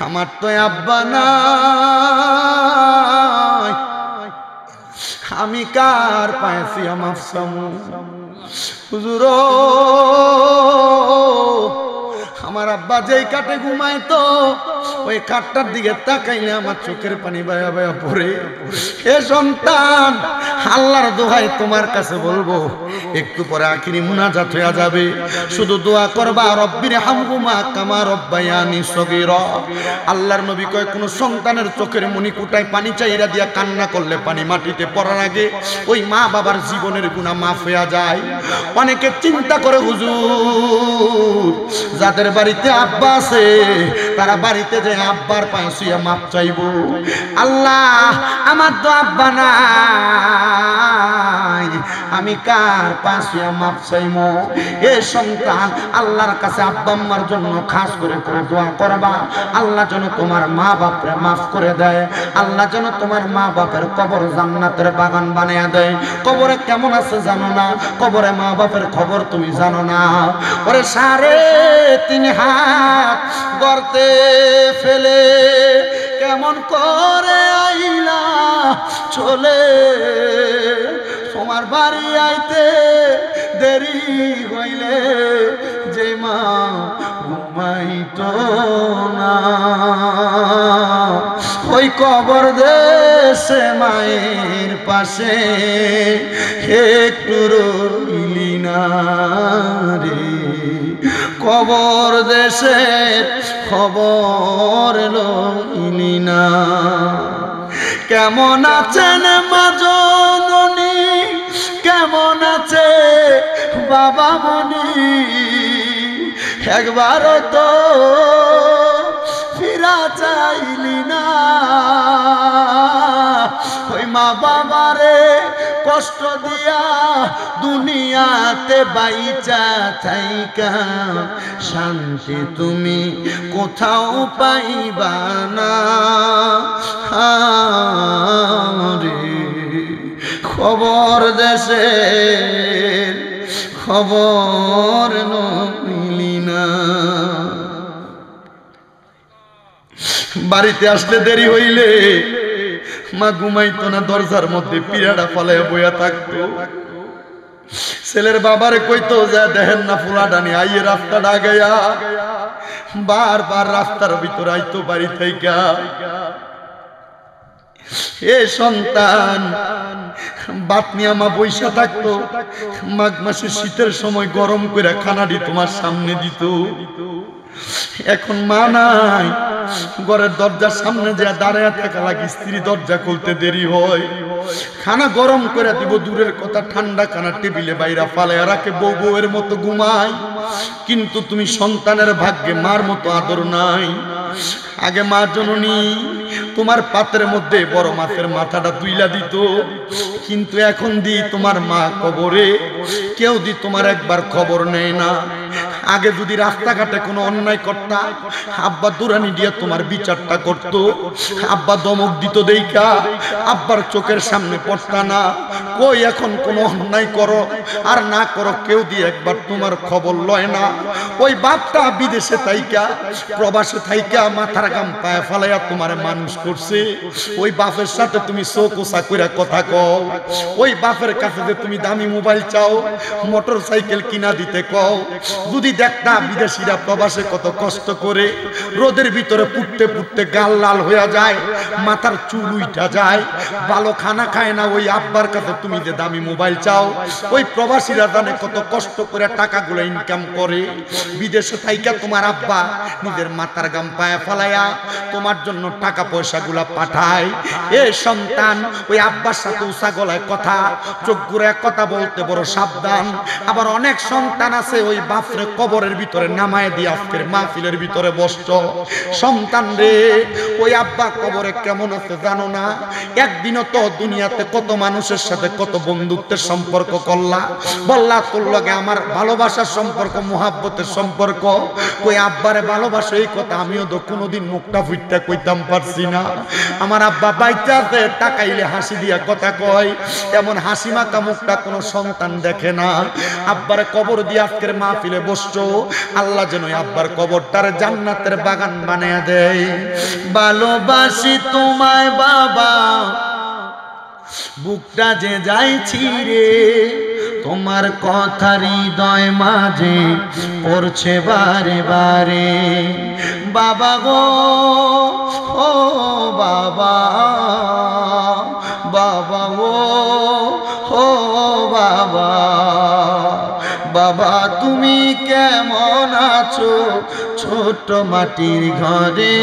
আমার তো আব্বা নাই, আমি কার পায়েছি আমার সামু হুজুর। আমার আব্বা যেই কাটে ঘুমাইতো ওই কাঠটার দিকে তাকাইলে আমার চোখের পানি বায়া বায়া পড়ে। এ সন্তান, আল্লাহর দোহাই তোমার কাছে বলবো, একটু পরে আখিরি মুনাজাত হয়ে যাবে, শুধু দোয়া করবা রব্বির হামহুমা কামা রব্বায়ানি সগীরা। আল্লাহর নবী কয় কোন সন্তানের চোখের মনি কুটায় পানি চাইরা দিয়া কান্না করলে পানি মাটিতে পড়ার আগে ওই মা বাবার জীবনের গুনাহ মাফ হয়ে যায়। অনেকে চিন্তা করে হুজুর যাদের বাড়িতে আব্বা আছে তারা বাড়িতে যে আব্বার পায়ে শুয়ে মাপ চাইবো। আল্লাহ, আমার তো আব্বা নাই, আমি কার পায়ে শুয়ে মাপ চাইবো? এ সন্তান, আল্লাহর কাছে আব্বা আম্মার জন্য খাস করে দোয়া করবা, আল্লাহ যেন তোমার মা বাপরে মাফ করে দেয়, আল্লাহ যেন তোমার মা বাপের কবর জান্নাতের বাগান বানিয়ে দেয়। কবরে কেমন আছে জানো না, কবরে মা বাপের খবর তুমি জানো না। ওরে 3.5 হাত গর্তে ফেলে কেমন করে আইলা চলে, তোমার বাড়ি আইতে দেরি হইলে যে মা ঘুমাইতো না, ওই কবর দেশে মায়ের পাশে একটু রইলি না রে। কবর দেশে খবর লইলি না। কেমন আছেন মা জননী, কেমন আছে বাবা মনি, একবার তো ফিরা চাইলি না। ওই মা বাবারে কষ্ট দিয়া দুনিয়াতে বাইচা থাইকা শান্তি তুমি কোথাও পাইবা না রে। খবর দেশে খবর নইলি না। বাড়িতে আসলে দেরি হইলে মা ঘুমাইতো না, দরজার মধ্যে পিড়াটা ফালাইয়া বইয়া থাকতো। ছেলের বাবারে কইতো যা দেখেন না ফুলাডানি আইয়ে রাস্তাটা আগাইয়া, বারবার রাস্তার ভিতর আইতো বাড়ি থাইকা। এ সন্তান, বাত নিয়ে মা বইসা থাকতো, মাঘ মাসে শীতের সময় গরম করে খানাটি তোমার সামনে দিত। এখন মা নাই, ঘরের দরজার সামনে যে দাঁড়িয়ে থাকা লাগে, স্ত্রী দরজা খুলতে দেরি হয়, খানা গরম করে দিব দূরের কথা, ঠান্ডা খানা টেবিলে বাইরা ফালাইয়া রাখে, বউ বউয়ের মতো ঘুমায়। কিন্তু তুমি সন্তানের ভাগ্যে মার মতো আদর নাই। আগে মা জননী তোমার পাত্রের মধ্যে বড় মাছের মাথাটা তুইলা দিত, কিন্তু এখন দি তোমার মা কবরে, কেউ দি তোমার একবার খবর নেয় না। আগে যদি রাস্তাঘাটে কোনো অন্যায় করতা, আব্বা দুরানি দিয়ে তোমার বিচারটা করতো, আব্বা দমক দিত দেইকা আব্বার চোখের সামনে পড়তা না। কই এখন কোনো অন্যায় করো আর না করো, কেউ দিয়ে একবার তোমার খবর লয় না। ওই বাপটা বিদেশে থাইকা প্রবাসে থাইকা মাথার গাম পায়ে ফালাইয়া তোমার মানুষ করছে, ওই বাপের সাথে তুমি চোখোসা কইরা কথা কও, ওই বাপের কাছে যে তুমি দামি মোবাইল চাও, মোটর সাইকেল কিনা দিতে কও। যদি দেখতা বিদেশিরা প্রবাসে কত কষ্ট করে, রোদের ভিতরে পুড়তে পুড়তে গাল লাল হয়ে যায়, মাথার চুল উইঠা যায়, ভালো খানা খায় না, ওই আব্বার কাছে তুমি যে দামি মোবাইল চাও। ওই প্রবাসীরা জানে কত কষ্ট করে টাকাগুলো ইনকাম করে, বিদেশে থাইকা তোমার আব্বা নিজের মাথার গাম পায়ে ফালাইয়া তোমার জন্য টাকা পয়সাগুলা পাঠায়। এ সন্তান, ওই আব্বার সাথে উষা গলায় কথা, চোখ ঘুরায় কথা বলতে বড় সাবধান। আবার অনেক সন্তান আছে ওই বাপরে কবরের ভিতরে নামায় দিয়ে আজকের মাহফিলের ভিতরে বসছ। সন্তান রে, ওই আব্বা কবরে কেমন আছে জানো না? একদিনও তো দুনিয়াতে কত মানুষের সাথে কত বন্ধুত্বের সম্পর্ক করলা, বললা তোর লগে আমার ভালোবাসার সম্পর্ক, মুহাব্বতের সম্পর্ক। ওই আব্বারে ভালোবাসা, এই কথা আমিও তো কোনোদিন মুখটা ফুটটা কইতাম পারছি না। আমার আব্বা বাইচাতে তাকাইলে হাসি দিয়া কথা কয়, এমন হাসি মাখা মুখটা কোনো সন্তান দেখে না। আব্বারে কবর দিয়ে আজকের মাহফিলে বসছ, নষ্ট, আল্লাহ যেন আব্বার কবরটার জান্নাতের বাগান বানিয়ে দেয়। ভালোবাসি তোমায় বাবা, বুকটা যে যাইছি রে, তোমার কথা হৃদয় মাঝে পড়ছে বারে বারে। বাবা গো ও বাবা, বাবা গো ও বাবা, বাবা তুমি কেমন আছো ছোট মাটির ঘরে,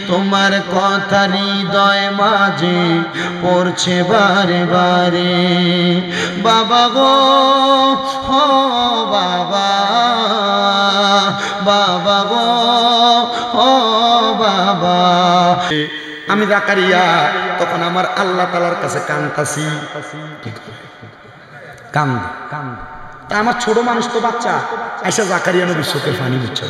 তোমার কথা হৃদয় মাঝে পড়ছে বারে বারে। বাবা গো ও বাবা, বাবা গো ও বাবা। আমি জাকারিয়া তখন আমার আল্লাহ তাআলার কাছে কাঁদতাছি, কান্দ কান্দ। তা আমার ছোট মানুষ তো বাচ্চা, আইসা জাকারিয়া নবীর চোখের পানি মুছছে।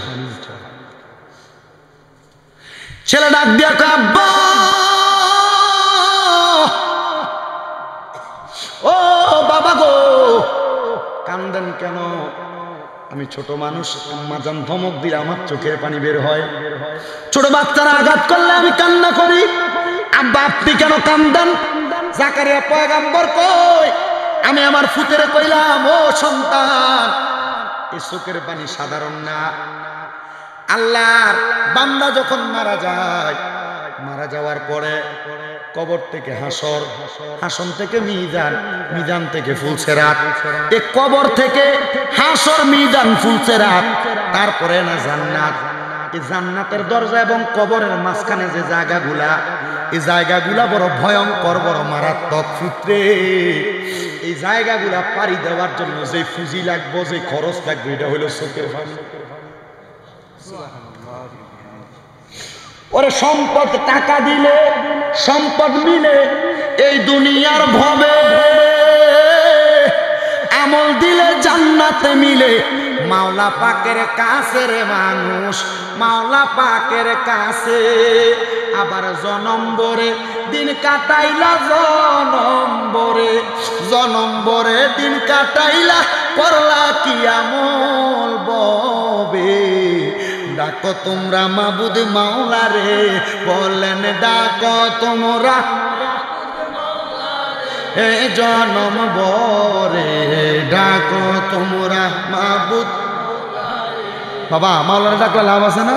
ছেলে ডাক দিয়া কয় আব্বা, ও বাবা গো কান্দেন কেন? আমি ছোট মানুষ, আম্মা জান ধমক দিলে আমার চোখের পানি বের হয়। ছোট বাচ্চারা আঘাত করলে আমি কান্না করি। আব্বা আপনি কেন কান্দেন? জাকারিয়া পয়গম্বর কই, আমি আমার ফুতেরে কইলাম ও সন্তান, এই চোখের পানি সাধারণ না। আল্লাহর বান্দা যখন মারা যায়, মারা যাওয়ার পরে কবর থেকে হাসর, হাসন থেকে মিজান, মিজান থেকে ফুলসেরাত, এই কবর থেকে হাসর মিজান ফুলসেরাত, তারপরে না জান্নাত। এই জান্নাতের দরজা এবং কবরের মাঝখানে যে জায়গাগুলা, এই জায়গাগুলা বড় ভয়ঙ্কর, বড় মারাত্মক পুত্রে। এই জায়গাগুলা পাড়ি দেওয়ার জন্য যে পুঁজি লাগবে, যে খরচ লাগবে, এটা হইল চোখের পানি। ওরে সম্পদ টাকা দিলে, সম্পদ মিলে, এই দুনিয়ার ভবে আমল দিলে জান্নাতে মিলে। মাওলা পাকের কাছে রে মানুষ, মাওলা পাকের কাছে। আবার জনম্বরে দিন কাটাইলা, জনম্বরে, জনম্বরে দিন কাটাইলা, করলা কি আমল ববে। ডাকো তোমরা মাবুদ মাওলা রে, বলেন ডাকো তোমরা এ জনম বরে, ডাকো তোমরা মাবুদ। বাবা মাওলারে ডাকলে লাভ আছে না?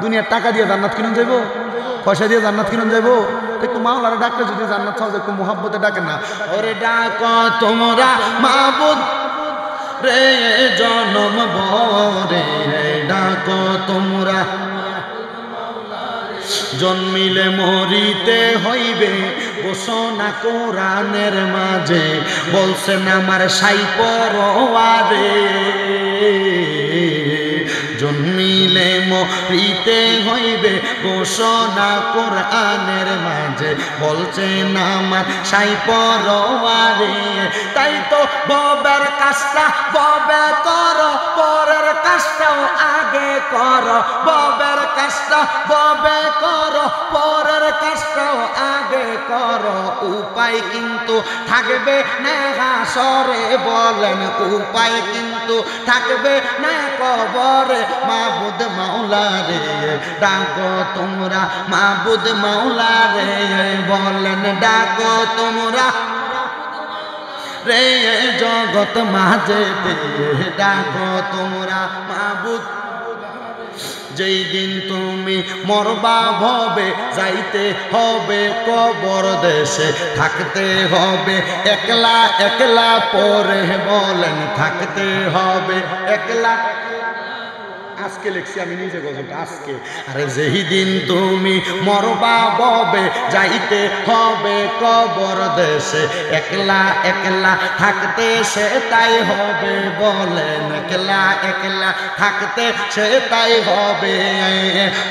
দুনিয়ার টাকা দিয়ে জান্নাত কিনুন যাইব, পয়সা দিয়ে জান্নাত কিনুন যাইব? একটু মাওলারে ডাকলে যদি জান্নাত সহজ, একটু মোহাব্বতে ডাকে না। ওরে ডাকো তোমরা মাবুদ রে জনম বরে, ডাকো তোমরা। জন্মিলে মরিতে হইবে, ঘোষণা কোরআনের মাঝে বলছেন আমার সাই পরওয়ারে। জন্মিলে মরিতে হইবে, ঘোষণা কোরআনের মাঝে বলছেন আমার সাই পরওয়ারে। তাই তো ববের কাজটা ববে করো, পরের কাজটাও আগে করো। ববের কাজটা ববে করো, পরের কাজটাও আগে করো। উপায় কিন্তু থাকবে না হাসরে, বলেন উপায় কিন্তু থাকবে না কবরে। মাবুদ মাওলা রে ডাকো তোমরা, মাবুদ মাওলা রে, বলেন ডাকো তোমরা রে জগৎ মাঝে, ডাকো তোমরা মাবুদ। যেই দিন তুমি মরবা ভবে, যাইতে হবে কবর দেশে, থাকতে হবে একলা একলা, পরে বলেন থাকতে হবে একলা। আজকে লিখছি আমি নিজে গজলটা আজকে। আরে যেই দিন তুমি মরবা ভবে, যাইতে হবে কবর দেশে, একলা একলা থাকতে সেটাই হবে, বলেন একলা একলা থাকতে সেটাই হবে।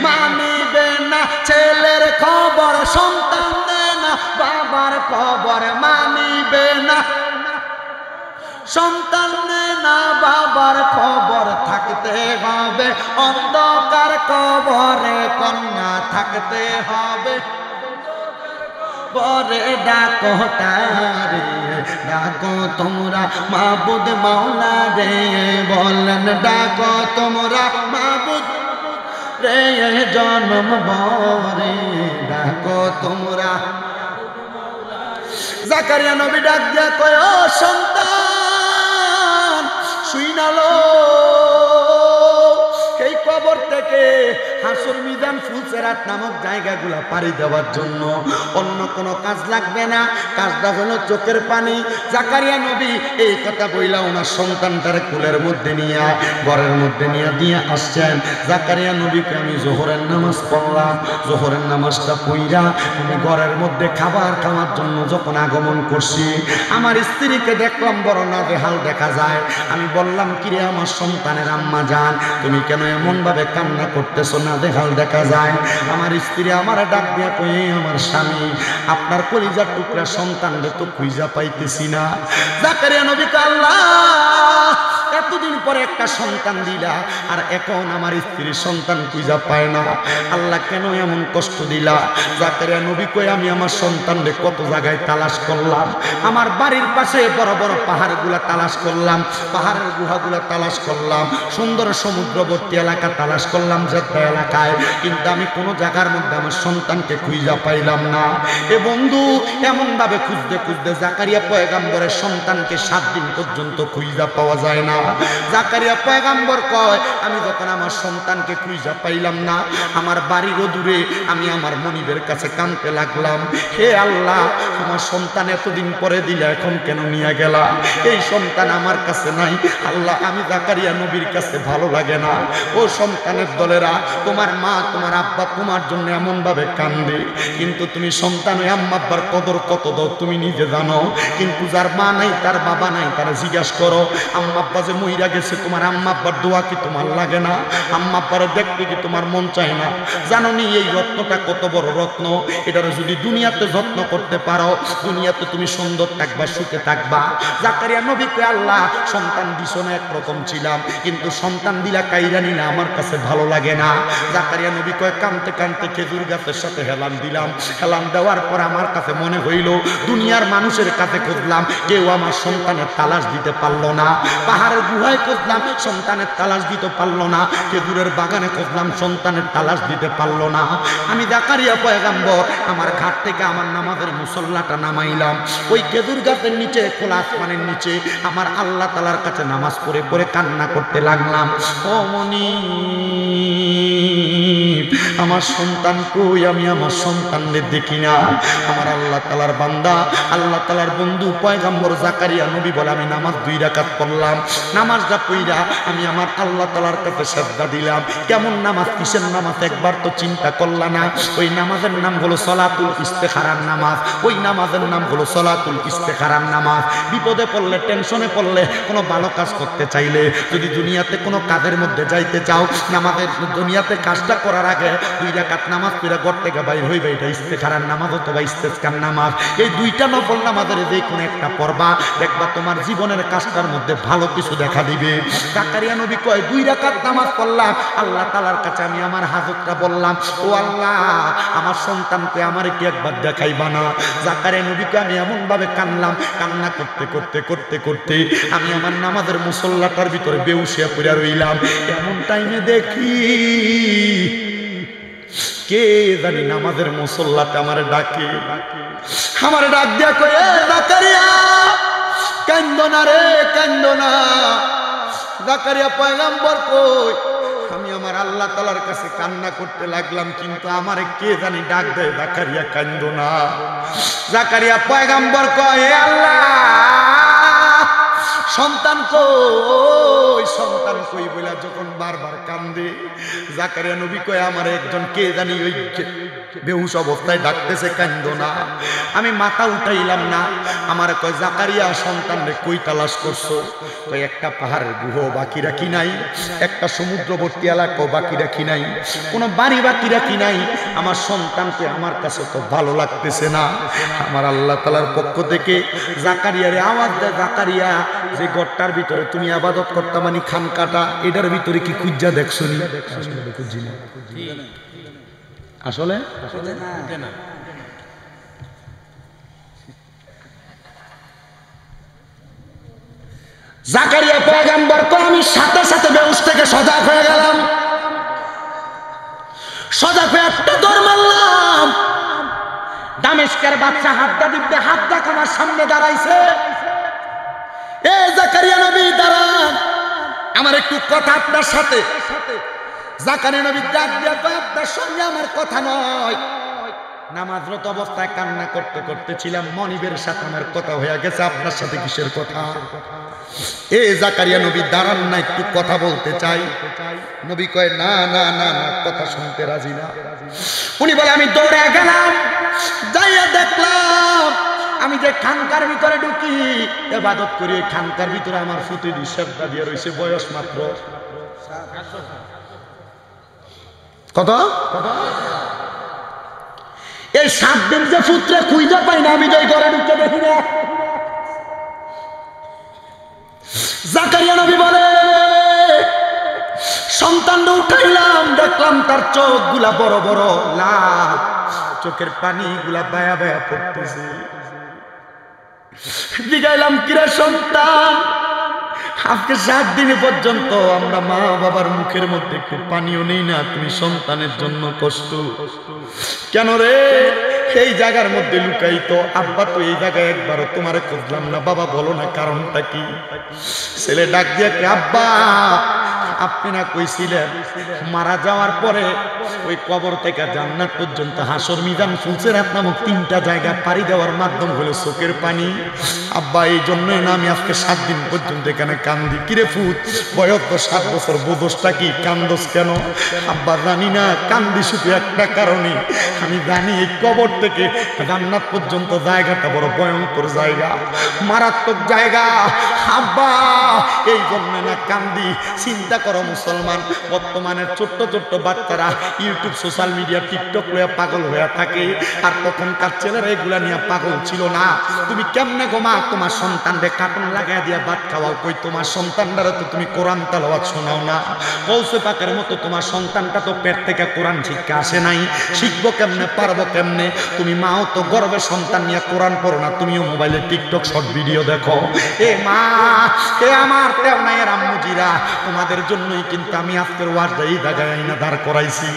মানিবে না ছেলের খবর, সন্তান দেয় না বাবার খবর। মানিবে না সন্তান না বাবার খবর, থাকতে হবে অন্ধকার কবরে, কন্যা থাকতে হবে। পরে ডাকো তারে, ডাকো তোমরা মাবুদ মাওলা রে, বলেন ডাকো তোমরা মাবুদ রে, জন্ম ভরে ডাকো তোমরা। জাকারিয়া নবী ডাক দিয়া কয়, ও সন্তান শুইনালো, এই কবর থেকে হাসর মিজান ফুলসেরাত নামক জায়গাগুলা পাড়ি দেওয়ার জন্য অন্য কোনো কাজ লাগবে না, কাজটা হলো চোখের পানি। জাকারিয়া নবী এই কথা বইলা ওনার সন্তানটারে কোলের মধ্যে নিয়ে ঘরের মধ্যে নিয়ে দিয়ে আসছেন। জাকারিয়া নবীকে আমি জোহরের নামাজ পড়লাম, জোহরের নামাজটা পড়া আমি ঘরের মধ্যে খাবার খাওয়ার জন্য যখন আগমন করছি, আমার স্ত্রীকে দেখলাম বড় নাজেহাল দেখা যায়। আমি বললাম, কিরে আমার সন্তানের আম্মা জান, তুমি কেন এমন ভাবে কান্না করতেছো, নাজেহাল দেখা যায়? আমার স্ত্রী আমার ডাক দিয়া কই, আমার স্বামী আপনার কলিজার টুকরা সন্তানরে তো খুঁজা পাইতেছি না। জাকারিয়া নবী কয়, আল্লাহ এতদিন পরে একটা সন্তান দিলা, আর এখন আমার স্ত্রীর সন্তান খুঁজা পায় না, আল্লাহ কেন এমন কষ্ট দিলা? জাকারিয়া নবী কয়, আমি আমার সন্তানরে কত জায়গায় তালাশ করলাম, আমার বাড়ির পাশে বড় বড় পাহাড়গুলা তালাশ করলাম, পাহাড়ের গুহাগুলা তালাশ করলাম, সুন্দর সমুদ্রবর্তী এলাকা তালাশ করলাম, জেদ্দা এলাকায়, কিন্তু আমি কোনো জায়গার মধ্যে আমার সন্তানকে খুঁজা পাইলাম না। এ বন্ধু, এমন ভাবে খুঁজতে খুঁজতে জাকারিয়া পয়গাম্বরের সন্তানকে 7 দিন পর্যন্ত খুঁজা পাওয়া যায় না। জাকারিয়া পয়গাম্বর কয়, আমি যখন আমার সন্তানকে খুঁজা পাইলাম না, আমার বাড়িরও দূরে আমি আমার মনিবের কাছে কাঁদতে লাগলাম, হে আল্লাহ আমার সন্তান এতদিন পরে দিলে এখন কেন নিয়ে গেলা? এই সন্তান আমার কাছে নাই, আল্লাহ আমি জাকারিয়া নবীর কাছে ভালো লাগে না। ও সন্তানের দলেরা, তোমার মা তোমার আব্বা তোমার জন্য এমন ভাবে কান্দে, কিন্তু তুমি সন্তান আম্মা আব্বার কদর কত দাও তুমি নিজে জানো, কিন্তু যার মা নাই তার বাবা নাই তারা জিজ্ঞাসা করো, আম্মা আব্বা যে মইরা গেছে তোমার আম্মা আব্বার দোয়া কি তোমার লাগে না? আম্মা আব্বারে দেখতে কি তোমার মন চায় না? জানো নি এই রত্নটা কত বড় রত্ন, এটার যদি দুনিয়াতে যত্ন করতে পারো, দুনিয়াতে তুমি সুন্দর থাকবা, সুখে থাকবা। জাকারিয়া নবী কয়, আল্লাহ সন্তান দিছো না একরকম ছিলাম, কিন্তু সন্তান দিলা কাইরা নিলা আমার কাছে ভালো লাগে না। জাকারিয়া নবী কয়, কানতে কানতে খেজুর গাছের সাথে হেলান দিলাম, হেলান দেওয়ার পর আমার কাছে মনে হইল দুনিয়ার মানুষের কাছে খুঁজলাম, কেউ আমার সন্তানের তালাশ দিতে পারলো না। পাহাড়ের গুহায় খুঁজলাম, সন্তানের তালাশ দিতে পারলো না। খেজুরের বাগানে খুঁজলাম, সন্তানের তালাশ দিতে পারলো না। আমি জাকারিয়া পয়গাম্বর আমার ঘাট থেকে আমার নামাজের মুসল্লাটা নামাইলাম, ওই খেজুর গাছের নিচে খোলা আসমানের নিচে আমার আল্লাহ তাআলার কাছে নামাজ পড়ে পড়ে কান্না করতে লাগলাম, ও মনিব আমার সন্তান কই, আমি আমার সন্তানদের দেখি না। আমার আল্লাহ তাআলার বান্দা, আল্লাহ তাআলার বন্ধু পয়গম্বর জাকারিয়া নবী বলে, আমি নামাজ 2 রাকাত পড়লাম, নামাজটা পড়া আমি আমার আল্লাহ তাআলার কাছে সিজদা দিলাম। কেমন নামাজ, কিসের নামাজ একবার তো চিন্তা করলা না? ওই নামাজের নাম হলো সলাতুল ইস্তেখারার নামাজ, ওই নামাজের নাম হলো সলাতুল ইস্তেখারার নামাজ। বিপদে পড়লে, টেনশনে পড়লে, কোনো ভালো কাজ করতে চাইলে, যদি দুনিয়াতে কোনো কাজের মধ্যে যাইতে চাও, নামাজের দুনিয়াতে কাজটা করার আগে 2 রাকাত নামাজ পড়া ঘর থেকে বাইর হইবে, এটা ইস্তেখারার নামাজ অথবা ইস্তেসকার নামাজ। এই 2টা নফল নামাজের যে কোনো একটা পড়বা, দেখবা তোমার জীবনের কাজটার মধ্যে ভালো কিছু দেখা দিবে। জাকারিয়া নবী কয়, 2 রাকাত নামাজ পড়লাম, আল্লাহ তাআলার কাছে আমি আমার হাজতটা বললাম, ও আল্লাহ আমার সন্তানকে আমার কি একবার দেখাইবা না? জাকারিয়া নবীকে আমি এমন ভাবে কানলাম, কান্না করতে করতে করতে করতে আমি আমার নামাজের মুসল্লাটার ভিতরে বেহুশিয়া পড়ে রইলাম। এমন টাইমে দেখি কে জানি নামাজের মুসল্লাতে আমার ডাকে, আমার ডাক দিয়া কয়, জাকারিয়া কান্দো না রে, কান্দো না। জাকারিয়া পয়গম্বর কই, আমি আমার আল্লাহ তাআলার কাছে কান্না করতে লাগলাম, কিন্তু আমারে কে জানি ডাক দেয়, জাকারিয়া কান্দো না। জাকারিয়া পয়গম্বর কয়, হে আল্লাহ সন্তান কই, সন্তান কই বলে যখন বারবার কান্দে, জাকারিয়া নবী কয়, আমার একজন কে জানি ওই বেহুশ অবস্থায় ডাকতেছে, কান্দো না। আমি মাথা উঠাইলাম না। আমার কয়, জাকারিয়া সন্তান রে কই তালাশ করছো? কয়, একটা পাহাড়ের গুহা বাকি রাখি নাই, একটা সমুদ্রবর্তী এলাকাও বাকি রাখি নাই, কোনো বাড়ি বাকি রাখি নাই। আমার সন্তানকে আমার কাছে তো ভালো লাগতেছে না। আমার আল্লাহ তাআলার পক্ষ থেকে জাকারিয়ারে আওয়াজ দেয়, জাকারিয়া যে ঘরটার ভিতরে তুমি ইবাদত করতা মানে খানকাটা, এটার ভিতরে কি খুঁজা দেখছো নি? আসলে জাকারিয়া পয়গম্বর কো আমি সাথে সাথে বেহুশ থেকে সজাগ হয়ে গেলাম। সজাগ হয়ে একটা দৌড় মারলাম। দামেস্কের বাচ্চা হাদ্দাদ আমার সামনে দাঁড়াইছে। এ জাকারিয়া নবী দাঁড়ান, আমার একটু কথা আপনার সাথে। জাকারিয়া নবী ডাক দিয়ে কয় আপনার সঙ্গে আমার কথা নয়, নামাজরত অবস্থায় কান্না করতে করতে ছিলাম, মনিবের সাথে আমার কথা হয়ে গেছে, আপনার সাথে কিসের কথা? এ জাকারিয়া নবী দাঁড়ান না, একটু কথা বলতে চাই। নবী কয় না না না না, কথা শুনতে রাজি না। উনি বলে আমি দৌড়ে গেলাম, যাইয়া দেখলাম আমি যে খানকার ভিতরে ঢুকি ইবাদত করি, খানকার ভিতরে আমার ফুটি শ্রদ্ধা দিয়ে রয়েছে, বয়স মাত্র কত? এই 7 দিন যে পুত্রে খুঁজে পাই না, আমি যে ঘরে ঢুকতে দেখি না। জাকারিয়া নবী বলে সন্তান উঠাইলাম, দেখলাম তার চোখ গুলা বড় বড় লাল, চোখের পানি গুলা বায়া বায়া পড়তেছে। জিগাইলাম কিরে সন্তান, আজকে 7 দিন পর্যন্ত আমরা মা বাবার মুখের মধ্যে একটু পানিও নেই না, তুমি সন্তানের জন্য কষ্ট কেন রে? এই জায়গার মধ্যে লুকাইতো, আব্বা তো এই জায়গায় একবারও তোমারে খুঁজলাম না, বাবা বলো না কারণটা কি? ছেলে ডাক দিয়ে আব্বা আপনি না কইছিলেন মারা যাওয়ার পরে ওই কবর থেকে জান্নাত পর্যন্ত হাসর মিজান ফুলসেরাত নামক 3টা জায়গা পাড়ি দেওয়ার মাধ্যম হলো চোখের পানি। আব্বা এই জন্যই না আমি আজকে 7 দিন পর্যন্ত এখানে কান্দি। কিরে ফুট, বয়স তো 7 বছর, বোধসটা কি, কান্দস কেন? আব্বা জানি না, কান্দি শুধু একটা কারণে, আমি জানি এই কবর থেকে জান্নাত পর্যন্ত জায়গাটা বড় ভয়ঙ্কর জায়গা, মারাত্মক জায়গা। আব্বা এই জন্য না কান্দি। চিন্তা করো মুসলমান, বর্তমানের ছোট্ট ছোট্ট বাচ্চারা ইউটিউব, সোশ্যাল মিডিয়া, টিকটক লয়ে পাগল হয়ে থাকে, আর তখনকার ছেলেরা এগুলা নিয়ে পাগল ছিল না। তুমি কেমনে গোমা তোমার সন্তানরে কার্টুন লাগাই দিয়া ভাত খাওয়াও? কই তোমার সন্তানরা তো তুমি কোরআন তেলাওয়াত শোনাও না। কৌশে পাকের মতো তোমার সন্তানটা তো পেট থেকে কোরআন শিক্ষা আসে নাই, শিখবো কেমনে, পারবো কেমনে? তুমি মাও তো গর্বে সন্তান নিয়ে কোরআন পড়ো না, তুমিও মোবাইলে টিকটক শর্ট ভিডিও দেখো। এ মা, এ আমার তেওনায়ের আম্মুজিরা, তোমাদের জন্যই কিন্তু আমি আজকের ওয়াজটা এই জায়গায় আইনা দাঁড় করাইছি।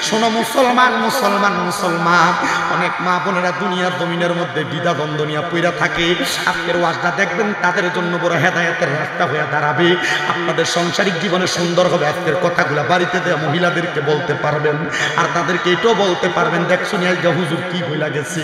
শোনো মুসলমান, মুসলমান, মুসলমান, অনেক মা বোনেরা দুনিয়ার জমিনের মধ্যে দ্বিধা দ্বন্দ্ব নিয়ে পইরা থাকে। আজকের ওয়াজটা দেখবেন তাদের জন্য বড় হেদায়েতের রাস্তা হয়ে দাঁড়াবে। আপনাদের সাংসারিক জীবনে সুন্দর হবে। আজকের কথাগুলো বাড়িতে দেয়া মহিলাদেরকে বলতে পারবেন, আর তাদেরকে এটাও বলতে পারবেন, দেখ শুনি আজকে হুজুর কি বইলা গেছে।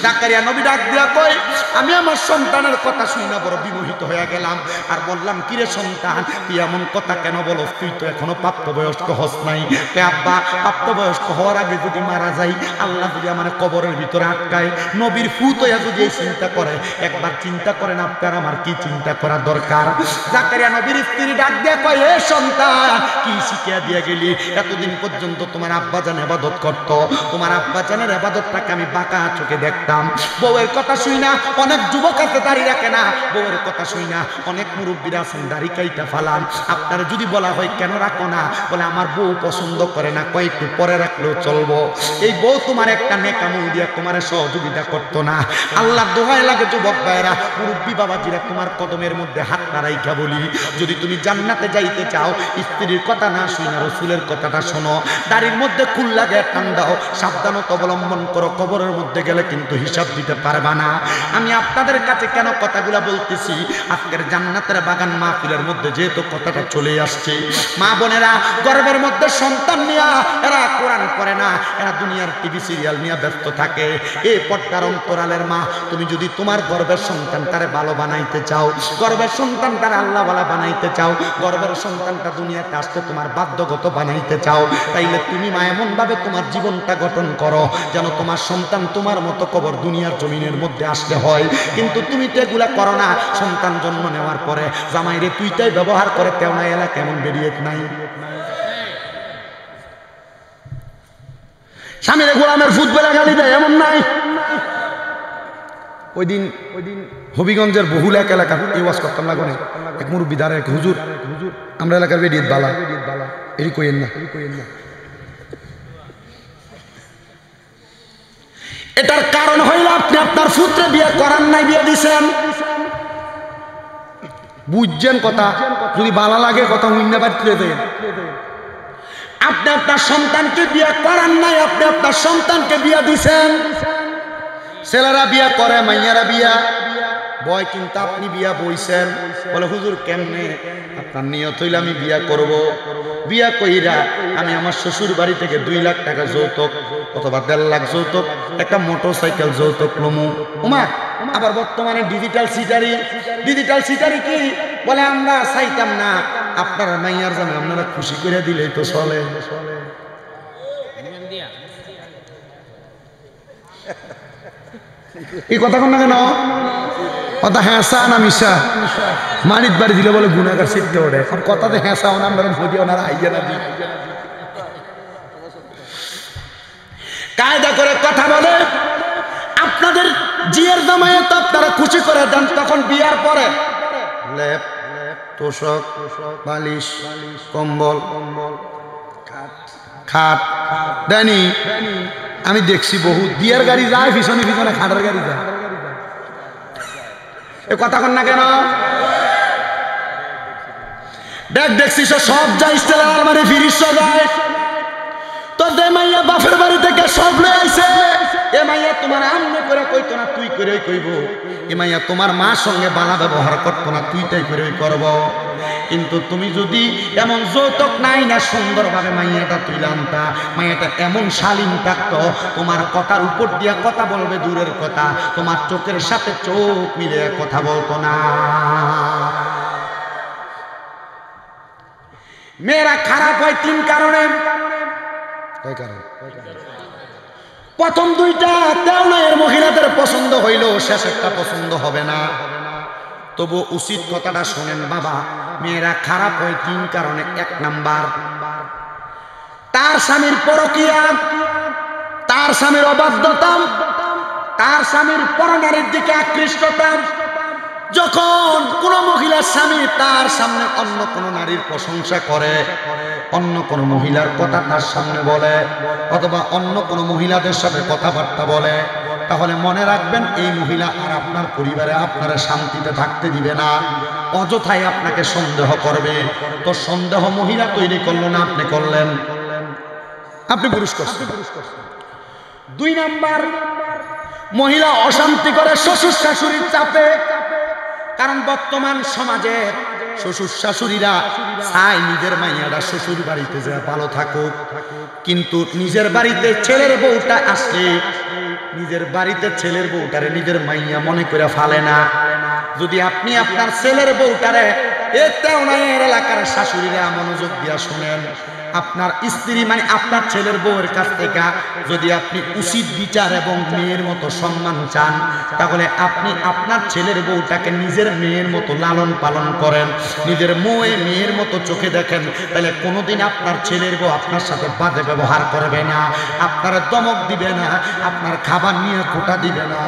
জাকারিয়া নবী ডাক দিয়া কয় আমি আমার সন্তানের কথা শুনে বড় বিমোহিত হয়ে গেলাম, আর বললাম কিরে সন্তান, তুই এমন কথা কেন বলো? তুই তো এখনো প্রাপ্তবয়স্ক হস নাই। আব্বা প্রাপ্তবয়স্ক হওয়ার আগে যদি মারা যাই, আল্লাহ যদি আমার কবরের ভিতরে আটকায়, নবীর ফুত হইয়া যদি এই চিন্তা করে, একবার চিন্তা করেন আপনার আমার কি চিন্তা করা দরকার? জাকারিয়া নবীর স্ত্রী ডাক দিয়ে কয় এ সন্তান, কি শিখিয়া দিয়ে গেলি? এতদিন পর্যন্ত তোমার আব্বাজান ইবাদত করত, তোমার আব্বাজানের ইবাদতটাকে আমি বাঁকা চোখে দেখতাম। বউয়ের কথা শুই না, অনেক যুবক আছে দাড়ি রাখে না, বউয়ের কথা শুই না, অনেক মুরব্বীরা আছেন দাড়ি কাইটা ফালান। আপনার যদি বলা হয় কেন রাখো না, বলে আমার বউ পছন্দ করে না, কয় একটু পরে রাখলেও চলবো। এই বউ তোমার একটা নেকামল দিয়া তোমার সহযোগিতা করতো না। আল্লাহ দোহাই লাগে যুবক ভাইরা, মুরব্বী বাবাজিরা, তোমার কদমের মধ্যে হাত নাড়াইকা বলি, যদি তুমি জান্নাতে যাইতে চাও, স্ত্রীর কথা না শুই না, রসুলের কথাটা শোনো, দাড়ির মধ্যে কুল লাগে টান দাও, সাবধানতা অবলম্বন করো, কবরের মধ্যে গেলে কিন্তু হিসাব দিতে পারবা না। আমি আপনাদের কাছে কেন কথাগুলা বলতেছি, আজকের জান্নাতের বাগান মাহফিলের মধ্যে যেহেতু কথাটা চলে আসছে, মা বোনেরা গর্ভের মধ্যে সন্তান নিয়া এরা কোরআন পড়ে না, এরা দুনিয়ার টিভি সিরিয়াল নিয়ে ব্যস্ত থাকে। এই পর্দার অন্তরালের মা, তুমি যদি তোমার গর্ভের সন্তানটারে ভালো বানাইতে চাও, গর্ভের সন্তানটারে আল্লাহ ওয়ালা বানাইতে চাও, গর্ভের সন্তানটা দুনিয়াতে আসতে তোমার বাধ্যগত বানাইতে চাও, তাইলে তুমি মা এমন ভাবে তোমার জীবনটা গঠন করো যেন তোমার সন্তান তোমার মতো কবর দুনিয়ার জমিনের মধ্যে আসতে হয়। কিন্তু তুমি তো এগুলা করো না। সন্তান জন্ম নেওয়ার পরে জামাইরে তুইটাই ব্যবহার করে, তেমন এলাকা কেমন বেরিয়ে নাই, স্বামীরে গোলামের ফুটবলে গালি দেয়, এমন নাই। ওই দিন হবিগঞ্জের বহুল এক এলাকা এই ওয়াজ করতাম লাগনে, এক মুরব্বী দাঁড়ে, এক হুজুর, আমরা এলাকার বেরিয়ে বালা এরি কইেন না। এটার কারণ হইল আপনি আপনার সূত্রে বিয়ে করার নাই, বিয়ে দিছেন। বুঝছেন কথা? যদি ভালো লাগে কথা উইন্না বাড়তে দেন। আপনি আপনার সন্তানকে বিয়ে করান নাই, আপনি আপনার সন্তানকে বিয়ে দিছেন। ছেলেরা বিয়া করে, মাইয়ারা বিয়া বয়, কিন্তু আপনি বিয়া বইছেন। বলে হুজুর কেমনে? আপনার নিয়ত হইলে আমি বিয়া করব, বিয়া কইরা আমি আমার শ্বশুর বাড়ি থেকে 2 লাখ টাকা যৌতুক অথবা 1.5 লাখ যৌতুক, একটা মোটরসাইকেল যৌতুক লমু। ওমা আবার বর্তমানে ডিজিটাল সিটারি কি বলে? আমরা চাইতাম না, আপনারা মাইয়ার জামে আপনারা খুশি করে দিলেই তো চলে। এই কথা কোন না কেন? কথা হ্যাঁসা না মিশা? মানিত বাড়ি দিলে বলে গুণাগার সিদ্ধ ওঠে। কথাতে হ্যাঁসা ওনার ভোজি ওনারা আইয়া না দিই কায়দা করে কথা বলে। আপনাদের জিয়ের জামাইয়ে তো আপনারা খুশি করে দেন, তখন বিয়ার পরে লেপ, তোষক, বালিশ, কম্বল, খাট দেনি। আমি দেখছি বহু বিয়ের গাড়ি যায়, পিছনে পিছনে খাটের গাড়ি যায়। এ কথা কন না কেন? দেখছি সব যায়, স্টেলার আলমারি ফিরিস যায়। তো যে মাইয়া বাপের বাড়ি থেকে সব লয়ে আইছে, এ মাইয়া তোমার আম্মে করে কইতো না, তুই করে কইব। এ মাইয়া তোমার মার সঙ্গে বালা ব্যবহার করতো না, তুই তাই করে করব। কিন্তু তুমি যদি এমন যৌতুক নাই না সুন্দরভাবে মাইয়াটা তুইলা আনতা, মাইয়াটা এমন শালীন থাকতো, তোমার কথার উপর দিয়া কথা বলবে দূরের কথা, তোমার চোখের সাথে চোখ মিলে কথা বলতো না। মেয়েরা খারাপ হয় 3 কারণে। প্রথম 2টা দেওনায়ের মহিলাদের পছন্দ হইল, শেষেরটা পছন্দ হবে না। তবু উচিত কথাটা শোনেন বাবা, মেয়েরা খারাপ হয় 3 কারণে। 1 নাম্বার, তার স্বামীর পরকীয়া, তার স্বামীর অবাধ্যতা, তার স্বামীর পরনারীর দিকে আকৃষ্টতা। যখন কোন মহিলার স্বামী তার সামনে অন্য কোন নারীর প্রশংসা করে, অন্য কোন মহিলার কথা তার সামনে বলে, অথবা অন্য কোন মহিলাদের সাথে কথাবার্তা বলে, তাহলে মনে রাখবেন এই মহিলা আর আপনার পরিবারে আপনারা শান্তিতে থাকতে দিবে না, অযথাই আপনাকে সন্দেহ করবে। তো সন্দেহ মহিলা তৈরি করলো না, আপনি করলেন, আপনি পুরুষ করছেন। 2 নাম্বার, মহিলা অশান্তি করে শ্বশুর শাশুড়ির চাপে। কারণ বর্তমান সমাজে শ্বশুর শাশুড়িরা চায় নিজের মাইয়াটা শ্বশুর বাড়িতে যা ভালো থাকুক, কিন্তু নিজের বাড়িতে ছেলের বউটা আসলে নিজের বাড়িতে ছেলের বউটারে নিজের মাইয়া মনে করে ফালে না। যদি আপনি আপনার ছেলের বউটারে এতেও নাই এলাকার শাশুড়িরা মনোযোগ দিয়া শুনেন, আপনার স্ত্রী মানে আপনার ছেলের বউয়ের কাছ থেকে যদি আপনি উচিত বিচার এবং মেয়ের মতো সম্মান চান, তাহলে আপনি আপনার ছেলের বউটাকে নিজের মেয়ের মতো লালন পালন করেন, নিজের মেয়ের মতো চোখে দেখেন, তাহলে কোনোদিন আপনার ছেলের বউ আপনার সাথে বাজে ব্যবহার করবে না, আপনার দমক দিবে না, আপনার খাবার নিয়ে খোটা দিবে না।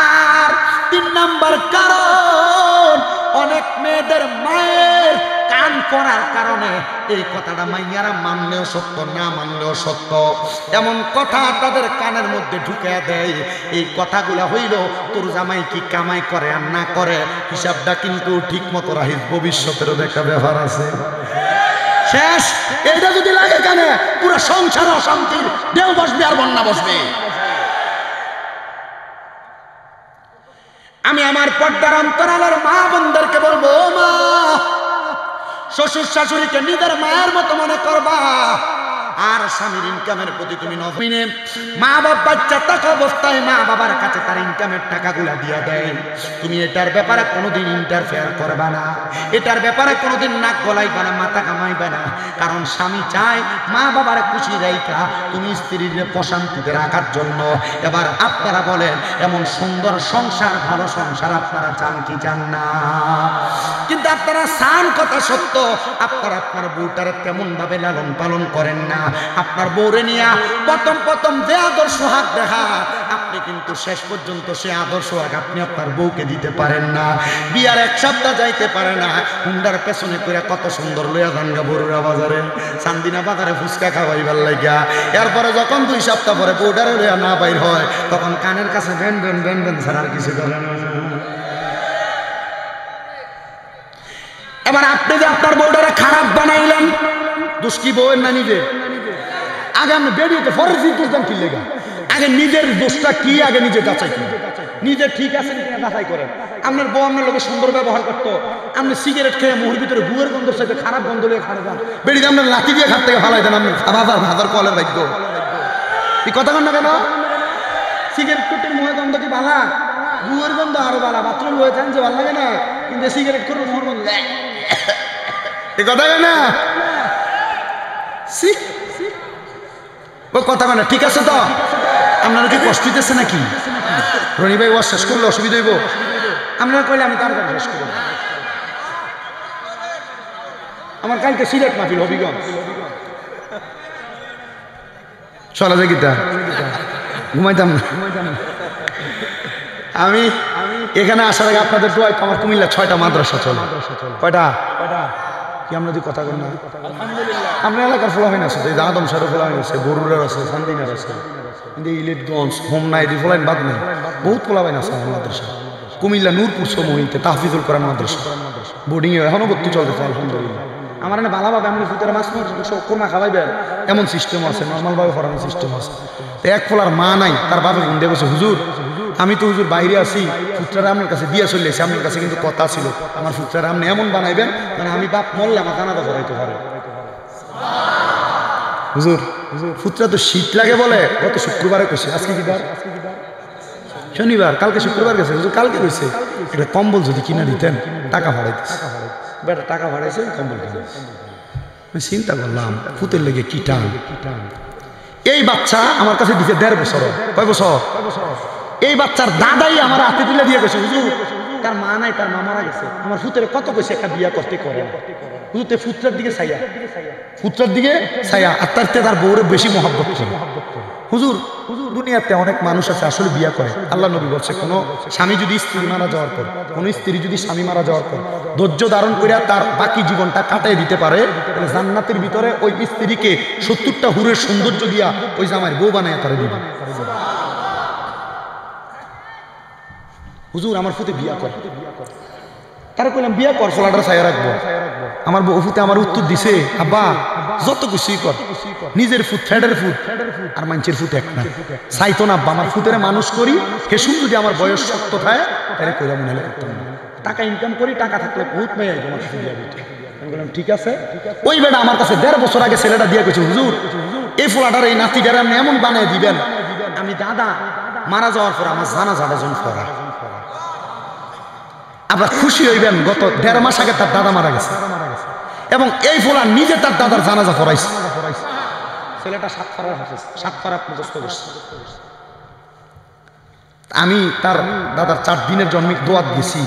আর 3 নাম্বার কারণ, অনেক মেয়েদের মায়ের কান পড়ার কারণে এই কথাটা মাইয়ারা মানলেও সত্য, না মানলেও সত্য, এমন কথা তাদের কানের মধ্যে ঢুকে দেয়। এই কথাগুলো হইল তোর জামাই কি কামাই করে আর না করে হিসাবটা কিন্তু ঠিক মতো রাখিস, ভবিষ্যতেরও একটা ব্যাপার আছে। শেষ এইটা যদি লাগে কানে, পুরো সংসার অশান্তির ঢেউ বসবে আর বন্যা বসবে। আমি আমার পর্দার অন্তরালের মা বোনদেরকে বলবো, মা, শ্বশুর শাশুড়িকে নিজের মায়ের মতো মনে করবা, আর স্বামীর ইনকামের প্রতি তুমি নজরে। মা বাবা বাচ্চা থাকা অবস্থায় মা বাবার কাছে তার ইনকামের টাকাগুলা দিয়া দেয়, তুমি এটার ব্যাপারে কোনোদিন ইন্টারফেয়ার করবা না, এটার ব্যাপারে কোনোদিন নাক গলাইবা না, মাথা কামাইবা না। কারণ স্বামী চায় মা বাবার খুশি রাইখা তুমি স্ত্রীর প্রশান্তিতে রাখার জন্য। এবার আপনারা বলেন, এমন সুন্দর সংসার, ভালো সংসার আপনারা চান কি চান না? কিন্তু আপনারা চান কথা সত্য, আপনারা আপনার বউটারে তেমন ভাবে লালন পালন করেন না। আপনার বউরে নিয়া প্রথম যে আদর্শ হাত দেখা, আপনি কিন্তু শেষ পর্যন্ত সে আদর্শ হাত আপনি আপনার বউকে দিতে পারেন না। বিয়ার 1 সপ্তাহ যাইতে পারে না, হুন্ডার পেছনে করে কত সুন্দর লইয়া জানগা বড়ুরা বাজারে, চান্দিনা বাজারে ফুচকা খাওয়াইবার লাগিয়া। এরপরে যখন 2 সপ্তাহ পরে বউটারে লইয়া না বাইর হয়, তখন কানের কাছে বেন বেন বেন বেন ছাড়া আর কিছু করে না। এবার আপনি যে আপনার বউটারে খারাপ বানাইলেন, দোষ কি বউয়ের না নিজের? আগে আপনি বেরিয়েতে ফরেন্সিক দোষ দেন কি লেগা? আগে নিজের দোষটা কি আগে নিজে যাচাই করেন, নিজে ঠিক আছেন কিনা যাচাই করেন। আপনার বউ আপনার লোকের সুন্দর ব্যবহার করতো, আপনি সিগারেট খেয়ে মুহুর ভিতরে বুয়ের গন্ধের সাথে খারাপ গন্ধ লিয়ে খারাপ যান, বেরিয়ে আপনার লাঠি দিয়ে খাট থেকে ফালাই দেন, আপনার ভাতার কলের ভাগ্য। এই কথা কন না কেন? সিগারেট কুটির মুহের গন্ধ কি বালা? বুয়ের গন্ধ আরো বালা। বাথরুম হয়ে যান যে ভালো লাগে না, কিন্তু সিগারেট করে মুহুর গন্ধ। এই কথা কেন? ও কথা কেন? ঠিক আছে তো? আপনারা কি কষ্ট দিতেছে নাকি? রনি ভাই ওয়াজ শেষ করলে অসুবিধা হইব? আপনারা কইলে আমি তার শেষ করব। আমার কালকে সিলেট মাহফিল হবিগঞ্জ, চলা যায় গীতা, ঘুমাইতাম না। আমি এখানে আসার আগে আপনাদের দোয়ায় আমার কুমিল্লা 6টা মাদ্রাসা চলে। কয়টা? কি আমরা যদি কথা বলি না, আপনার এলাকার ফোলা হয় না, আছে আদম সাহের ফোলা হয়ে আছে, বরুরের আছে, সান্দিনার আছে, কিন্তু ইলেটগঞ্জ হোমনা এটি ফোলাইন বাদ নেই, বহুত ফোলা হয় না আছে আমার মাদ্রাসা। কুমিল্লা নূরপুর সমহিতে তাহফিজুল কোরআন মাদ্রাসা বোর্ডিং এ এখনো ভর্তি চলতেছে আলহামদুলিল্লাহ। আমার এনে ভালোভাবে আপনি ভিতরে মাছ কোনা খাওয়াইবেন এমন সিস্টেম আছে, নর্মালভাবে পড়ানোর সিস্টেম আছে। এক ফোলার মা নাই, তার বাপে ফোন দিয়ে বলছে, হুজুর আমি তো হুজুর বাইরে আছি, ফুটটারা আপনার কাছে দিয়ে চলে এসেছি, আপনার কাছে কিন্তু কথা ছিল আমার ফুটটারা আপনি এমন বানাইবেন মানে আমি বাপ মরলে আমার কানাদা করাইতে পারে। হুজুর ফুটরা তো শীত লাগে বলে গত শুক্রবারে কইছে, আজকে কি বার? শনিবার, কালকে শুক্রবার গেছে। হুজুর কালকে কইছে এটা কম্বল যদি কিনা দিতেন, টাকা ভাড়াইতেছে, বেটা টাকা ভাড়াইছে কম্বল কিনে। চিন্তা করলাম ফুতের লেগে কি টান। এই বাচ্চা আমার কাছে দিতে 1.5 বছর। কয় বছর? এই বাচ্চার দাদাই আমার হাতে তুলে দিয়ে গেছে, হুজুর তার মা নাই, তার মা মারা গেছে, আমার ফুতের কত কইছে একটা বিয়া করতে করে। হুজুর ফুতরার দিকে ছাইয়া, ফুতরার দিকে ছাইয়া, আর তার বউরে বেশি মহব্বত করে। হুজুর দুনিয়াতে অনেক মানুষ আছে আসলে বিয়া করে। আল্লাহ নবী বলছে, কোন স্বামী যদি স্ত্রী মারা যাওয়ার পর, কোন স্ত্রী যদি স্বামী মারা যাওয়ার পর ধৈর্য ধারণ করে তার বাকি জীবনটা কাটাই দিতে পারে, তাহলে জান্নাতের ভিতরে ওই স্ত্রীকে 70টা হুরের সৌন্দর্য দিয়া ওই জামাইয়ের বউ বানায় তারা দিবে। হুজুর আমার ফুতে বিয়া করে, তারা কইলাম বিয়া কর, ফলাটা ছায়া রাখবো। আমার বউ ফুতে আমার উত্তর দিছে, আব্বা যত কিছুই কর, নিজের ফুট ফ্যাডের ফুট আর মানুষের ফুট এক না, চাইতো না আব্বা আমার ফুতের মানুষ করি, হেসুন যদি আমার বয়স শক্ত থাকে তাহলে কইরা মনে হলে করতাম না, টাকা ইনকাম করি, টাকা থাকলে বহুত মেয়ে তোমার কাছে দিয়া দিত। আমি বললাম ঠিক আছে। ওই বেটা আমার কাছে 1.5 বছর আগে ছেলেটা দিয়ে গেছে, হুজুর এই ফোলাটার এই নাতিটার আপনি এমন বানিয়ে দিবেন আমি দাদা মারা যাওয়ার পর আমার জানাজাটা জন করা। আপনার খুশি হইবেন, গত 1.5 মাস আগে তার দাদা মারা গেছে এবং এই ফোলা নিজে তার দাদার জানাজা পড়াইছে। ছেলেটা 7 পারার হাফেজ, 7 পারা মুখস্থ করছে। আমি তার দাদার 4 দিনের জন্মে দোয়াত গেছি,